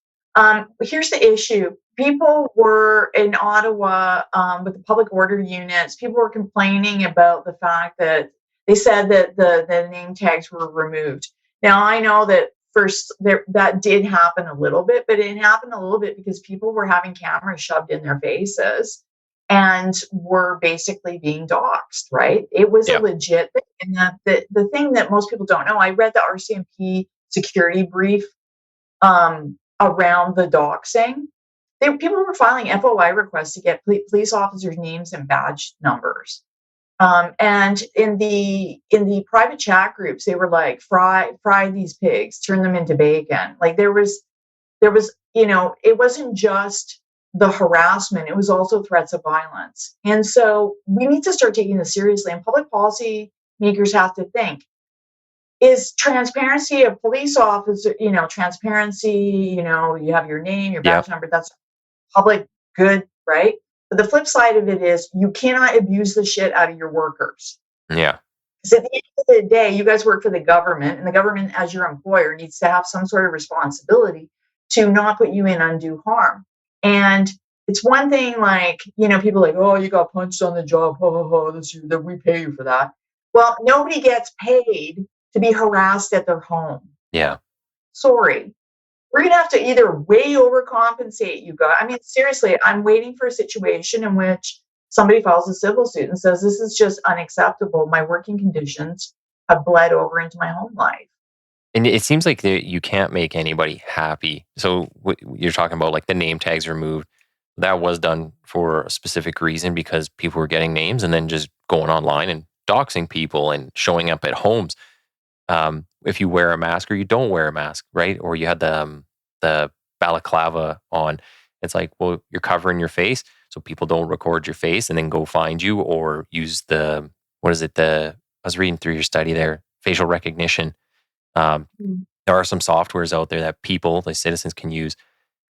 Here's the issue. People were in Ottawa with the public order units. People were complaining about the fact that they said that the name tags were removed. Now, I know that first there, that did happen a little bit, but it happened a little bit because people were having cameras shoved in their faces and were basically being doxxed, right? It was a Yeah. legit thing. And the thing that most people don't know, I read the RCMP security brief around the doxing. People were filing FOI requests to get police officers' names and badge numbers. And in the private chat groups, they were like, fry these pigs, turn them into bacon. Like there was, it wasn't just the harassment, it was also threats of violence. And so we need to start taking this seriously. And public policy makers have to think, is transparency of police officer, transparency, you have your name, your Yeah. badge number, that's public good, right? But the flip side of it is you cannot abuse the shit out of your workers. Yeah. Because at the end of the day, you guys work for the government, and the government, as your employer, needs to have some sort of responsibility to not put you in undue harm. And it's one thing, like, people are like, oh, you got punched on the job. That we pay you for that. Well, nobody gets paid to be harassed at their home. Yeah. Sorry. We're going to have to either way overcompensate you guys. I mean, seriously, I'm waiting for a situation in which somebody files a civil suit and says, this is just unacceptable. My working conditions have bled over into my home life. And it seems like you can't make anybody happy. So you're talking about like the name tags removed. That was done for a specific reason because people were getting names and then just going online and doxing people and showing up at homes. If you wear a mask or you don't wear a mask, right? Or you had the balaclava on, it's like, well, you're covering your face, so people don't record your face and then go find you or use what is it? I was reading through your study there, facial recognition. There are some softwares out there that the citizens can use.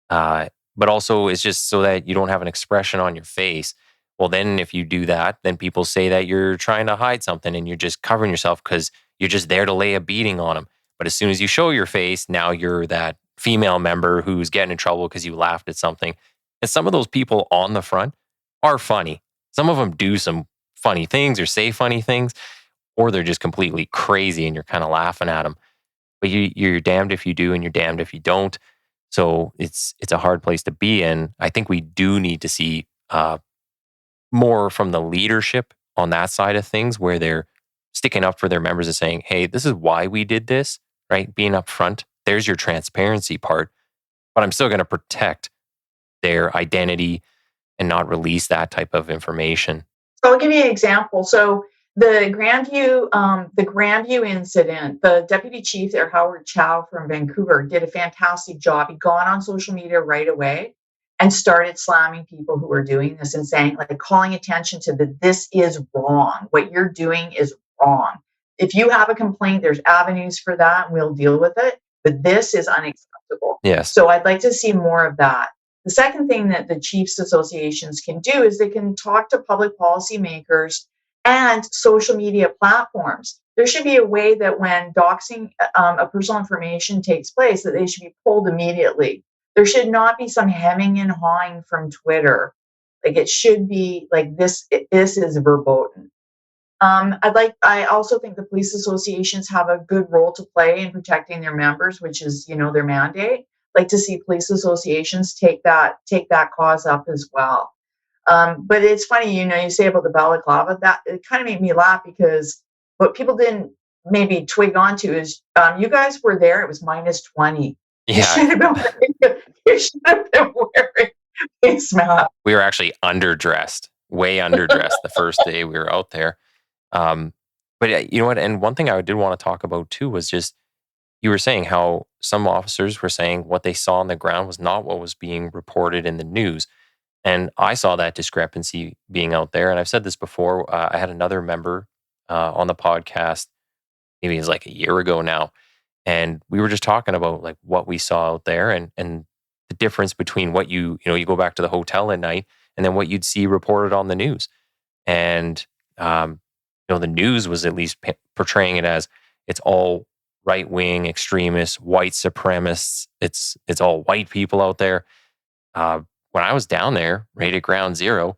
But also it's just so that you don't have an expression on your face. Well, then if you do that, then people say that you're trying to hide something and you're just covering yourself because you're just there to lay a beating on them. But as soon as you show your face, now you're that female member who's getting in trouble because you laughed at something. And some of those people on the front are funny. Some of them do some funny things or say funny things, or they're just completely crazy and you're kind of laughing at them. but you're damned if you do and you're damned if you don't. So it's a hard place to be in. I think we do need to see more from the leadership on that side of things, where they're sticking up for their members and saying, hey, this is why we did this, right? Being upfront, there's your transparency part, but I'm still going to protect their identity and not release that type of information. So I'll give you an example. So the Grandview incident, the deputy chief there, Howard Chow from Vancouver, did a fantastic job. He got on social media right away and started slamming people who were doing this and saying, like, calling attention to that this is wrong. What you're doing is wrong. If you have a complaint, there's avenues for that and we'll deal with it. But this is unacceptable. Yes. So I'd like to see more of that. The second thing that the chiefs associations can do is they can talk to public policy makers and social media platforms. There should be a way that when doxing of personal information takes place, that they should be pulled immediately. There should not be some hemming and hawing from Twitter. Like, it should be like this. This is verboten. I also think the police associations have a good role to play in protecting their members, which is, their mandate. Like to see police associations take that cause up as well. But it's funny, you say about the balaclava, that it kind of made me laugh, because what people didn't maybe twig onto is you guys were there. It was -20. Yeah. You should have been wearing face masks. We were actually underdressed, way underdressed the first day we were out there. But you know what? And one thing I did want to talk about too was just, you were saying how some officers were saying what they saw on the ground was not what was being reported in the news. And I saw that discrepancy being out there. And I've said this before. I had another member on the podcast, maybe it was like a year ago now. And we were just talking about like what we saw out there and the difference between what you go back to the hotel at night and then what you'd see reported on the news. And, the news was at least portraying it as it's all right-wing extremists, white supremacists. It's all white people out there. When I was down there, right at ground zero,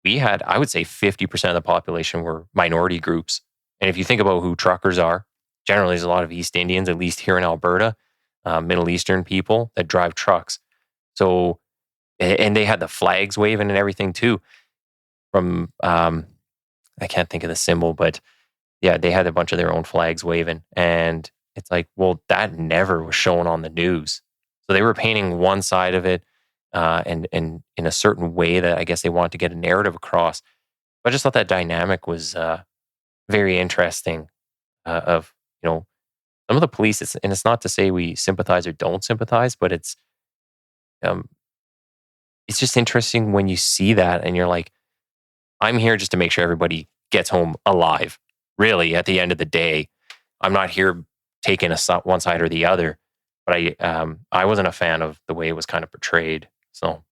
we had, I would say 50% of the population were minority groups. And if you think about who truckers are, generally there's a lot of East Indians, at least here in Alberta, Middle Eastern people that drive trucks. So, and they had the flags waving and everything too. From, I can't think of the symbol, but yeah, they had a bunch of their own flags waving. And it's like, well, that never was shown on the news. So they were painting one side of it and in a certain way that I guess they wanted to get a narrative across. But I just thought that dynamic was very interesting of, some of the police. It's not to say we sympathize or don't sympathize, but it's just interesting when you see that and you're like, I'm here just to make sure everybody gets home alive. Really, at the end of the day, I'm not here taking one side or the other. But I wasn't a fan of the way it was kind of portrayed. So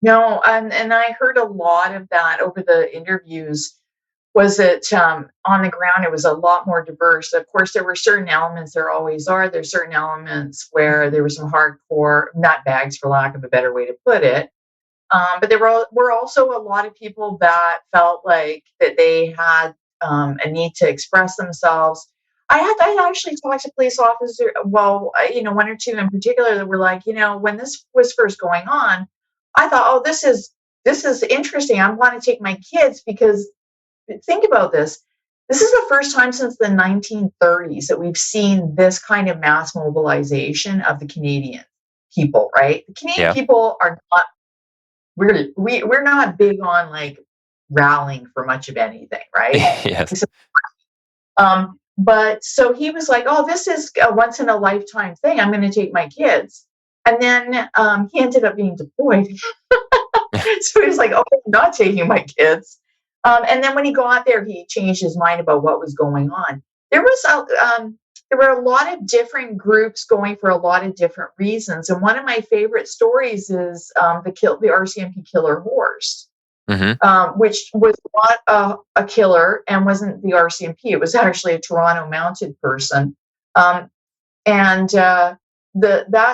no, and I heard a lot of that over the interviews. Was that on the ground? It was a lot more diverse. Of course, there were certain elements. There always are. There's certain elements where there were some hardcore nutbags, for lack of a better way to put it. But there were also a lot of people that felt like that they had a need to express themselves. I actually talked to police officers, one or two in particular, that were like, when this was first going on, I thought, oh, this is interesting. I want to take my kids, because think about this. This is the first time since the 1930s that we've seen this kind of mass mobilization of the Canadian people, right? The Canadian people are not we're not big on like rallying for much of anything, right? Yes. But so he was like, oh, this is a once in a lifetime thing. I'm going to take my kids. And then he ended up being deployed. So he was like, oh, I'm not taking my kids. And then when he got there, he changed his mind about what was going on. There were a lot of different groups going for a lot of different reasons. And one of my favorite stories is the RCMP killer horse, which was not a killer and wasn't the RCMP. It was actually a Toronto mounted person. That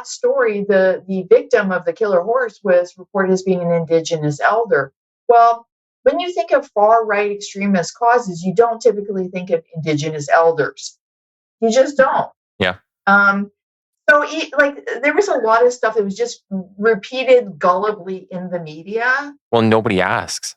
story, the victim of the killer horse was reported as being an Indigenous elder. Well, when you think of far-right extremist causes, you don't typically think of Indigenous elders. You just don't. Yeah. Um, like there was a lot of stuff that was just repeated gullibly in the media. Well, nobody asks,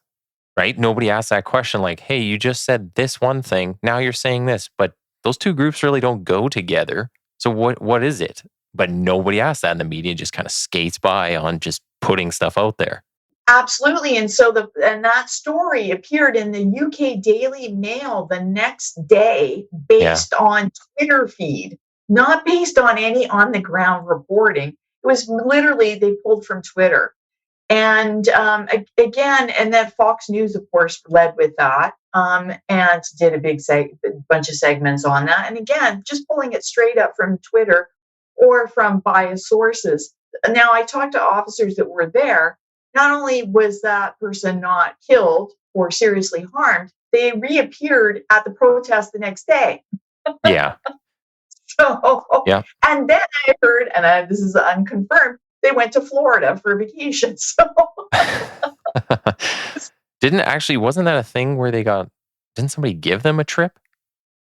right? Nobody asks that question like, hey, you just said this one thing. Now you're saying this, but those two groups really don't go together. So what is it? But nobody asks that, and the media just kind of skates by on just putting stuff out there. Absolutely. And so that story appeared in the UK Daily Mail the next day Yeah. based on Twitter feed, not based on any on the ground reporting. It was literally they pulled from Twitter. And again, and then Fox News, of course, led with that and did a bunch of segments on that. And again, just pulling it straight up from Twitter or from biased sources. Now, I talked to officers that were there. Not only was that person not killed or seriously harmed, they reappeared at the protest the next day. Yeah. So, Yeah. and then I heard, and this is unconfirmed, they went to Florida for a vacation. So, Wasn't that a thing where didn't somebody give them a trip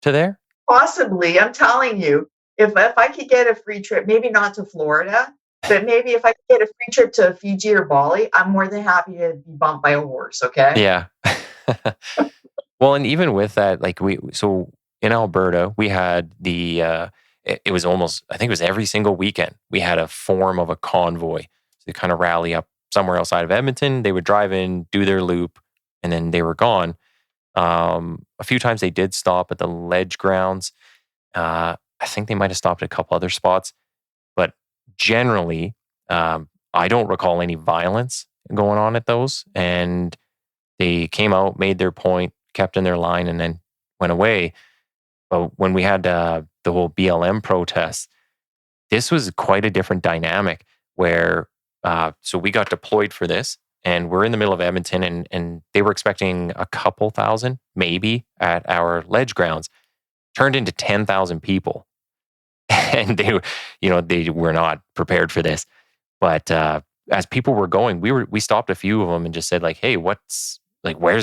to there? possibly, I'm telling you, if I could get a free trip, maybe not to Florida, but maybe if I could get a free trip to Fiji or Bali, I'm more than happy to be bumped by a horse. Okay. Yeah. Well, and even with that, like so in Alberta, we had it was almost, I think it was every single weekend, we had a form of a convoy to kind of rally up somewhere outside of Edmonton. They would drive in, do their loop, and then they were gone. A few times they did stop at the Ledge grounds. I think they might have stopped at a couple other spots, but generally, I don't recall any violence going on at those. And they came out, made their point, kept in their line, and then went away. But when we had the whole BLM protest, this was quite a different dynamic where, so we got deployed for this, and we're in the middle of Edmonton, and they were expecting a couple thousand, maybe, at our Ledge grounds. Turned into 10,000 people. And they were not prepared for this. But as people were going, we stopped a few of them and just said like, hey, where's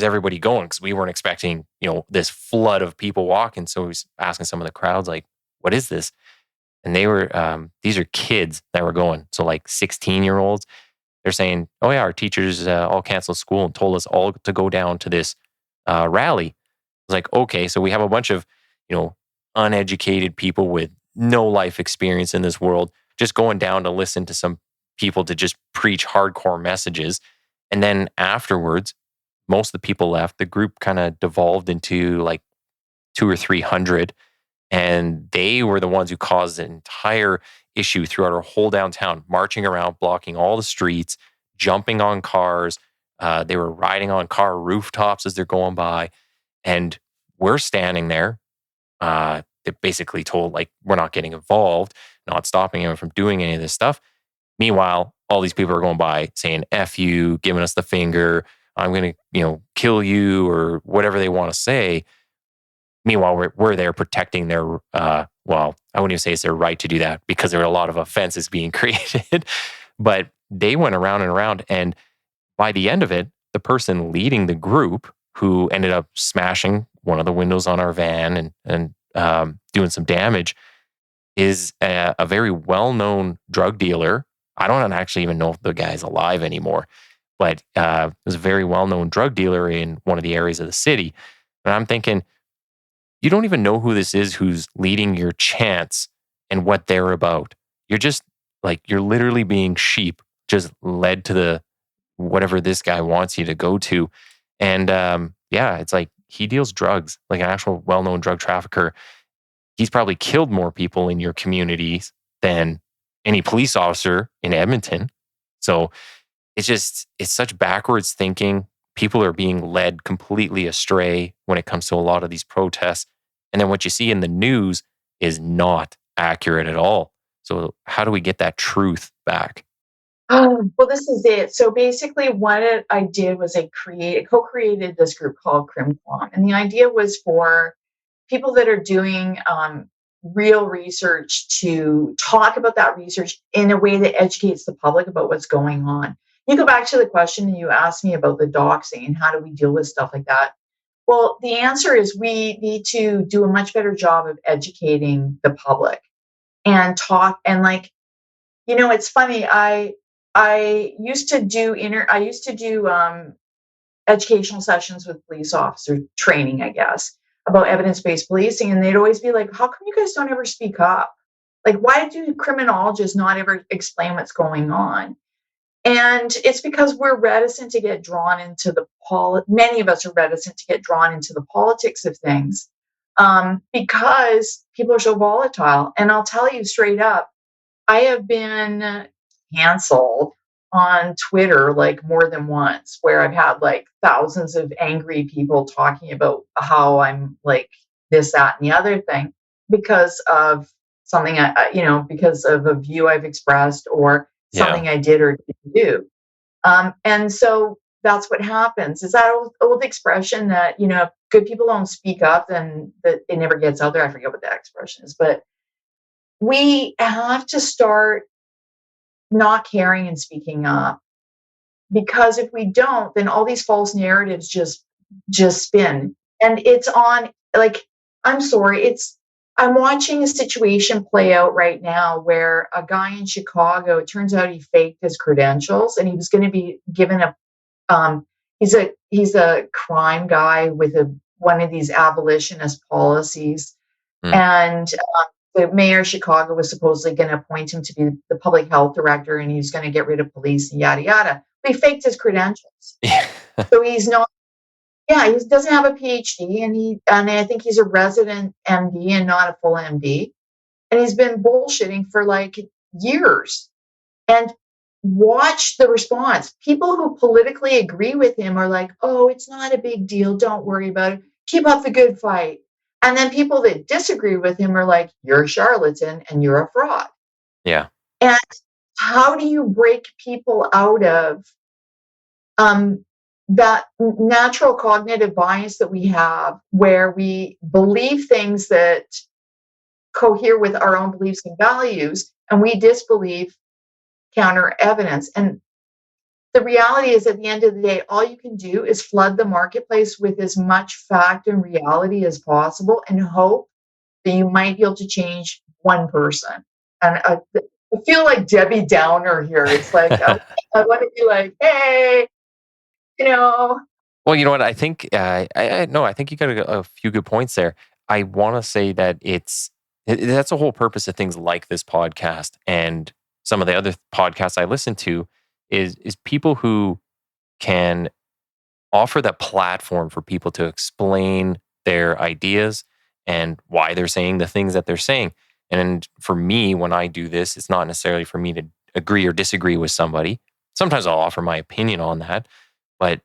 everybody going? Because we weren't expecting, this flood of people walking. So we was asking some of the crowds, like, what is this? And they were, these are kids that were going. So like 16-year-olds, they're saying, oh yeah, our teachers all canceled school and told us all to go down to this rally. It's like, okay, so we have a bunch of, uneducated people with no life experience in this world, just going down to listen to some people to just preach hardcore messages. And then afterwards, most of the people left. The group kind of devolved into like 200 or 300. And they were the ones who caused an entire issue throughout our whole downtown, marching around, blocking all the streets, jumping on cars. They were riding on car rooftops as they're going by. And we're standing there. They basically told, like, we're not getting involved, not stopping him from doing any of this stuff. Meanwhile, all these people are going by saying, F you, giving us the finger, I'm going to, kill you, or whatever they want to say. Meanwhile, we're there protecting their, I wouldn't even say it's their right to do that because there were a lot of offenses being created. But they went around and around. And by the end of it, the person leading the group, who ended up smashing one of the windows on our van and doing some damage, is a very well-known drug dealer. I don't actually even know if the guy's alive anymore, but was a very well-known drug dealer in one of the areas of the city. And I'm thinking, you don't even know who this is who's leading your chants and what they're about. You're just you're literally being sheep, just led to the whatever this guy wants you to go to. And it's like he deals drugs, like an actual well-known drug trafficker. He's probably killed more people in your communities than any police officer in Edmonton. So it's such backwards thinking. People are being led completely astray when it comes to a lot of these protests. And then what you see in the news is not accurate at all. So how do we get that truth back? Well, this is it. So basically, what I did was I co-created this group called CrimQuam, and the idea was for people that are doing real research to talk about that research in a way that educates the public about what's going on. You go back to the question you asked me about the doxing and how do we deal with stuff like that. Well, the answer is we need to do a much better job of educating the public. and talk. And like, it's funny. I used to do educational sessions with police officer training, I guess, about evidence-based policing. And they'd always be like, how come you guys don't ever speak up? Like, why do criminologists not ever explain what's going on? And it's because we're reticent to get drawn into many of us are reticent to get drawn into the politics of things, because people are so volatile. And I'll tell you straight up, I have been canceled on Twitter like more than once, where I've had like thousands of angry people talking about how I'm like this, that, and the other thing because of something because of a view I've expressed or something I did or didn't do. And so that's what happens. Is that old expression that, if good people don't speak up, then that it never gets out there. I forget what that expression is, but we have to start not caring and speaking up, because if we don't, then all these false narratives just spin. And it's on, like, I'm sorry, I'm watching a situation play out right now where a guy in Chicago, it turns out he faked his credentials and he was going to be given he's a crime guy with one of these abolitionist policies. And the mayor of Chicago was supposedly going to appoint him to be the public health director, and he's going to get rid of police and yada yada. But he faked his credentials, so he's not. Yeah, he doesn't have a PhD, and I think he's a resident MD and not a full MD. And he's been bullshitting for like years. And watch the response. People who politically agree with him are like, "Oh, it's not a big deal. Don't worry about it. Keep up the good fight." And then people that disagree with him are like, "You're a charlatan and you're a fraud." Yeah. And how do you break people out of that natural cognitive bias that we have, where we believe things that cohere with our own beliefs and values, and we disbelieve counter evidence? And the reality is, at the end of the day, all you can do is flood the marketplace with as much fact and reality as possible and hope that you might be able to change one person. And I feel like Debbie Downer here. It's like, I want to be like, hey, Well, you know what? I think I think you got a few good points there. I want to say that that's the whole purpose of things like this podcast and some of the other podcasts I listen to is people who can offer that platform for people to explain their ideas and why they're saying the things that they're saying. And for me, when I do this, it's not necessarily for me to agree or disagree with somebody. Sometimes I'll offer my opinion on that, but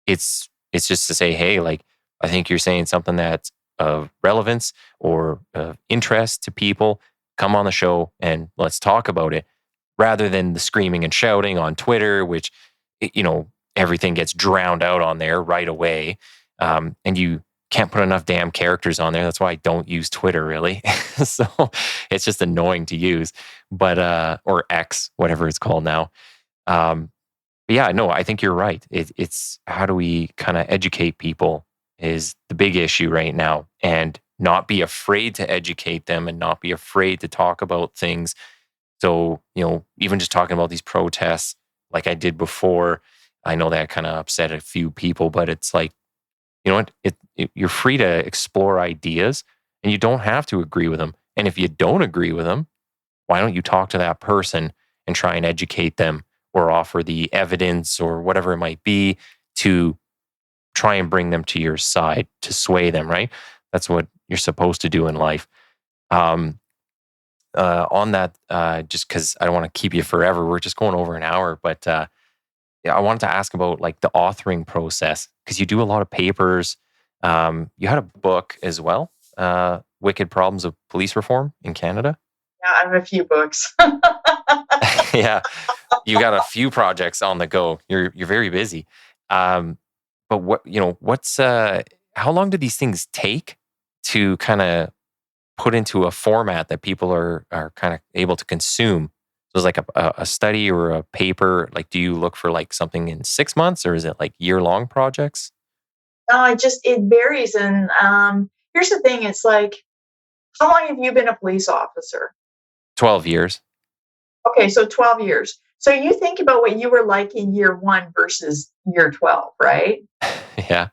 it's just to say, hey, like, I think you're saying something that's of relevance or of interest to people. Come on the show and let's talk about it, rather than the screaming and shouting on Twitter, which, everything gets drowned out on there right away. And you can't put enough damn characters on there. That's why I don't use Twitter, really. So it's just annoying to use, but or X, whatever it's called now. But yeah, no, I think you're right. It's how do we kind of educate people is the big issue right now, and not be afraid to educate them and not be afraid to talk about things. So, even just talking about these protests like I did before, I know that kind of upset a few people, but it's like, you know what? You're free to explore ideas and you don't have to agree with them. And if you don't agree with them, why don't you talk to that person and try and educate them or offer the evidence or whatever it might be to try and bring them to your side, to sway them, right? That's what you're supposed to do in life. On that, just because I don't want to keep you forever, we're just going over an hour, but yeah, I wanted to ask about like the authoring process, because you do a lot of papers. You had a book as well, Wicked Problems of Police Reform in Canada. Yeah, I have a few books. Yeah, you got a few projects on the go. You're very busy. But what's how long do these things take to kind of put into a format that people are kind of able to consume? So it's like a study or a paper. Like, do you look for like something in 6 months, or is it like year-long projects? No, it varies. And here's the thing: it's like, how long have you been a police officer? 12 years. Okay, so 12 years. So you think about what you were like in year 1 versus year 12, right? Yeah.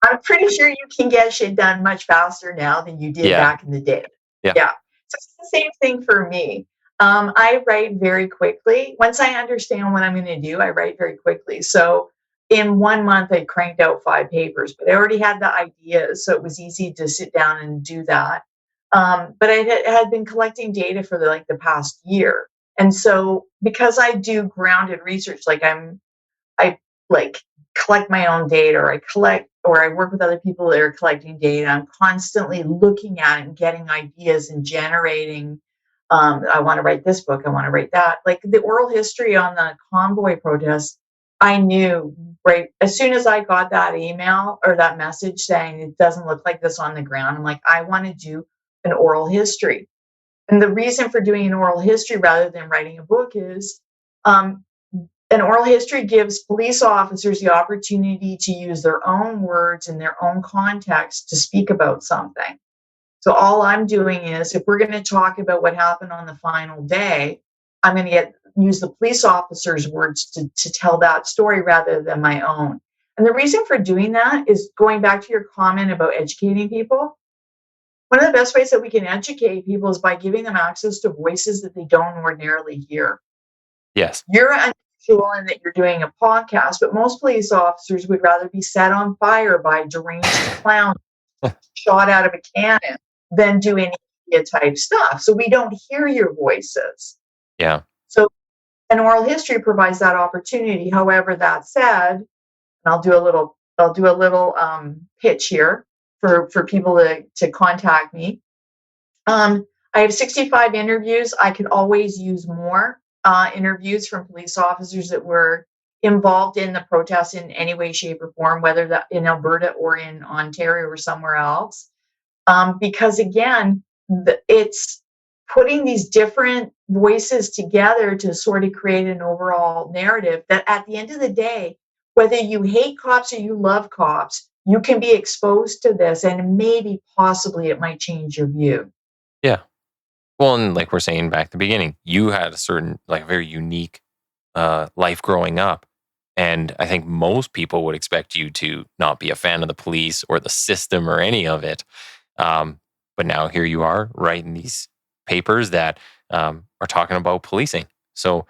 I'm pretty sure you can get shit done much faster now than you did Yeah. back in the day. Yeah. Yeah. So it's the same thing for me. I write very quickly. Once I understand what I'm going to do, I write very quickly. So in 1 month, I cranked out 5 papers, but I already had the ideas, so it was easy to sit down and do that. But I had been collecting data for the past year, and so because I do grounded research, I like collect my own data, or I work with other people that are collecting data. I'm constantly looking at it and getting ideas and generating. I want to write this book. I want to write that. Like the oral history on the convoy protest, I knew right as soon as I got that email or that message saying it doesn't look like this on the ground. I'm like, I want to do an oral history. And the reason for doing an oral history rather than writing a book is um, an oral history gives police officers the opportunity to use their own words in their own context to speak about something. So all I'm doing is, if we're going to talk about what happened on the final day, I'm going to use the police officer's words to tell that story rather than my own. And the reason for doing that is going back to your comment about educating people. One of the best ways that we can educate people is by giving them access to voices that they don't ordinarily hear. Yes. You're unusual in that you're doing a podcast, but most police officers would rather be set on fire by deranged clowns shot out of a cannon than do any media type stuff. So we don't hear your voices. Yeah. So an oral history provides that opportunity. However, that said, and I'll do a little pitch here for people to contact me. I have 65 interviews. I could always use more interviews from police officers that were involved in the protests in any way, shape, or form, whether that in Alberta or in Ontario or somewhere else. Because again, it's putting these different voices together to sort of create an overall narrative that at the end of the day, whether you hate cops or you love cops, you can be exposed to this and maybe possibly it might change your view. Yeah. Well, and like we're saying back at the beginning, you had a certain, like, very unique life growing up. And I think most people would expect you to not be a fan of the police or the system or any of it. But now here you are writing these papers that are talking about policing. So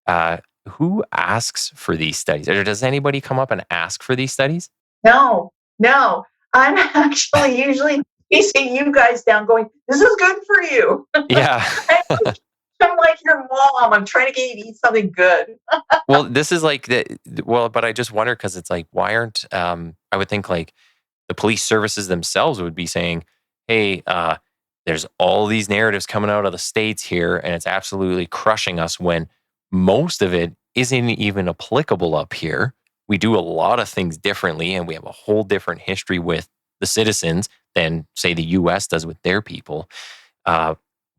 uh, who asks for these studies? Or does anybody come up and ask for these studies? No, no. I'm actually usually chasing you guys down going, this is good for you. Yeah. I'm like your mom. I'm trying to get you to eat something good. Well, this is like well, but I just wonder because it's like, why aren't I would think like the police services themselves would be saying, hey, there's all these narratives coming out of the States here, and it's absolutely crushing us when most of it isn't even applicable up here. We do a lot of things differently, and we have a whole different history with the citizens than, say, the US does with their people. Uh,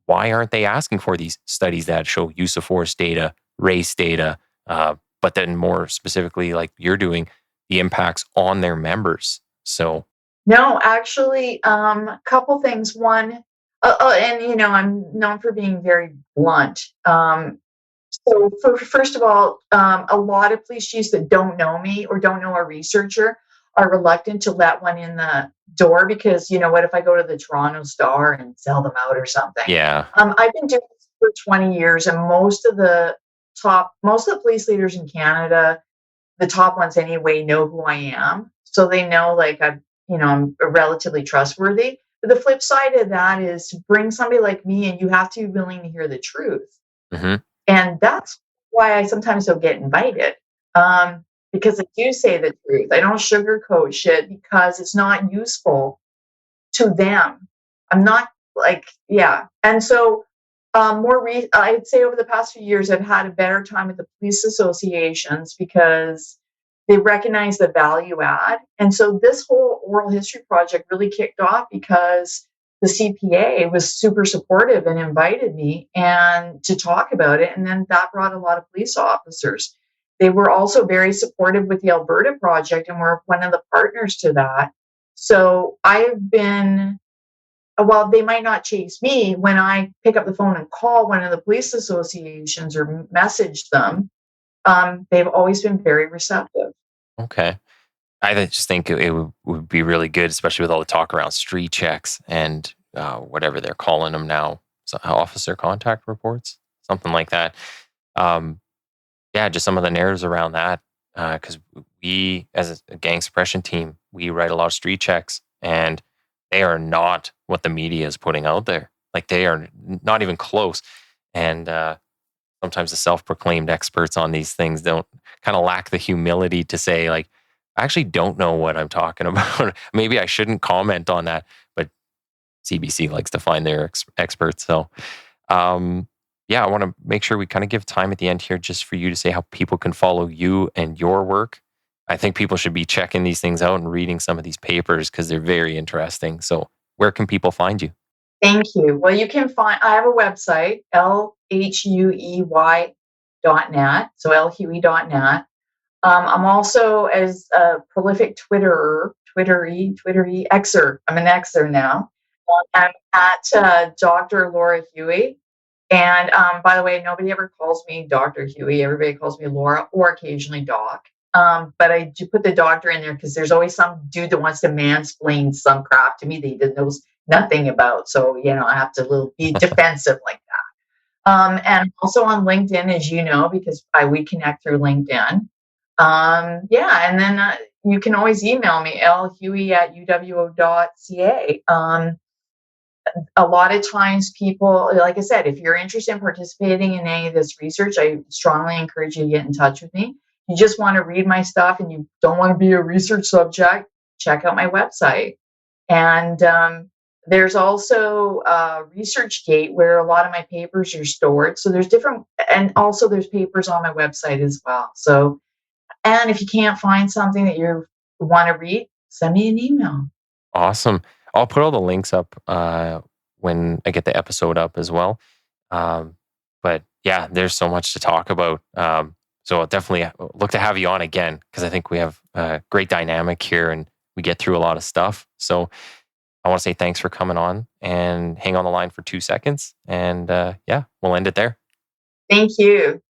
why aren't they asking for these studies that show use of force data, race data, but then more specifically, like you're doing, the impacts on their members? So, No, actually, a couple things. One, and I'm known for being very blunt. So, first of all, a lot of police chiefs that don't know me or don't know a researcher are reluctant to let one in the door because, what if I go to the Toronto Star and sell them out or something? yeah, I've been doing this for 20 years, and most of the police leaders in Canada, the top ones anyway, know who I am. So they know I'm relatively trustworthy. But the flip side of that is to bring somebody like me and you have to be willing to hear the truth. hmm And that's why I sometimes don't get invited. Because I do say the truth. I don't sugarcoat shit because it's not useful to them. I'm not yeah. And so I'd say over the past few years, I've had a better time with the police associations because they recognize the value add. And so this whole oral history project really kicked off because the CPA was super supportive and invited me and to talk about it. And then that brought a lot of police officers. They were also very supportive with the Alberta project and we're one of the partners to that. So I've been Well, they might not chase me when I pick up the phone and call one of the police associations or message them. They've always been very receptive. Okay. Just think it would be really good, especially with all the talk around street checks and whatever they're calling them now, so, officer contact reports, something like that. Um, yeah, just some of the narratives around that. Because we, as a gang suppression team, we write a lot of street checks, and they are not what the media is putting out there. Like they are not even close. And sometimes the self-proclaimed experts on these things don't kind of lack the humility to say, like, I actually don't know what I'm talking about. Maybe I shouldn't comment on that, but CBC likes to find their experts. So, um, yeah, I want to make sure we kind of give time at the end here just for you to say how people can follow you and your work. I think people should be checking these things out and reading some of these papers because they're very interesting. So, where can people find you? Thank you. Well, you can find, I have a website, lhuey.net. So lhuey.net. I'm also as a prolific Twittery, Xer. I'm an Xer now. I'm at Dr. Laura Huey. And by the way, nobody ever calls me Dr. Huey. Everybody calls me Laura or occasionally Doc. But I do put the doctor in there because there's always some dude that wants to mansplain some crap to me that he knows nothing about. So, I have to be defensive like that. And also on LinkedIn, as you know, because we connect through LinkedIn. Yeah, and then you can always email me, lhuey@uwo.ca. A lot of times people, like I said, if you're interested in participating in any of this research, I strongly encourage you to get in touch with me. You just want to read my stuff and you don't want to be a research subject, check out my website. And there's also ResearchGate where a lot of my papers are stored. So there's different, and also there's papers on my website as well. So, and if you can't find something that you want to read, send me an email. Awesome. I'll put all the links up when I get the episode up as well. Um, but yeah, there's so much to talk about. So I'll definitely look to have you on again because I think we have a great dynamic here and we get through a lot of stuff. So I want to say thanks for coming on and hang on the line for 2 seconds. And yeah, we'll end it there. Thank you.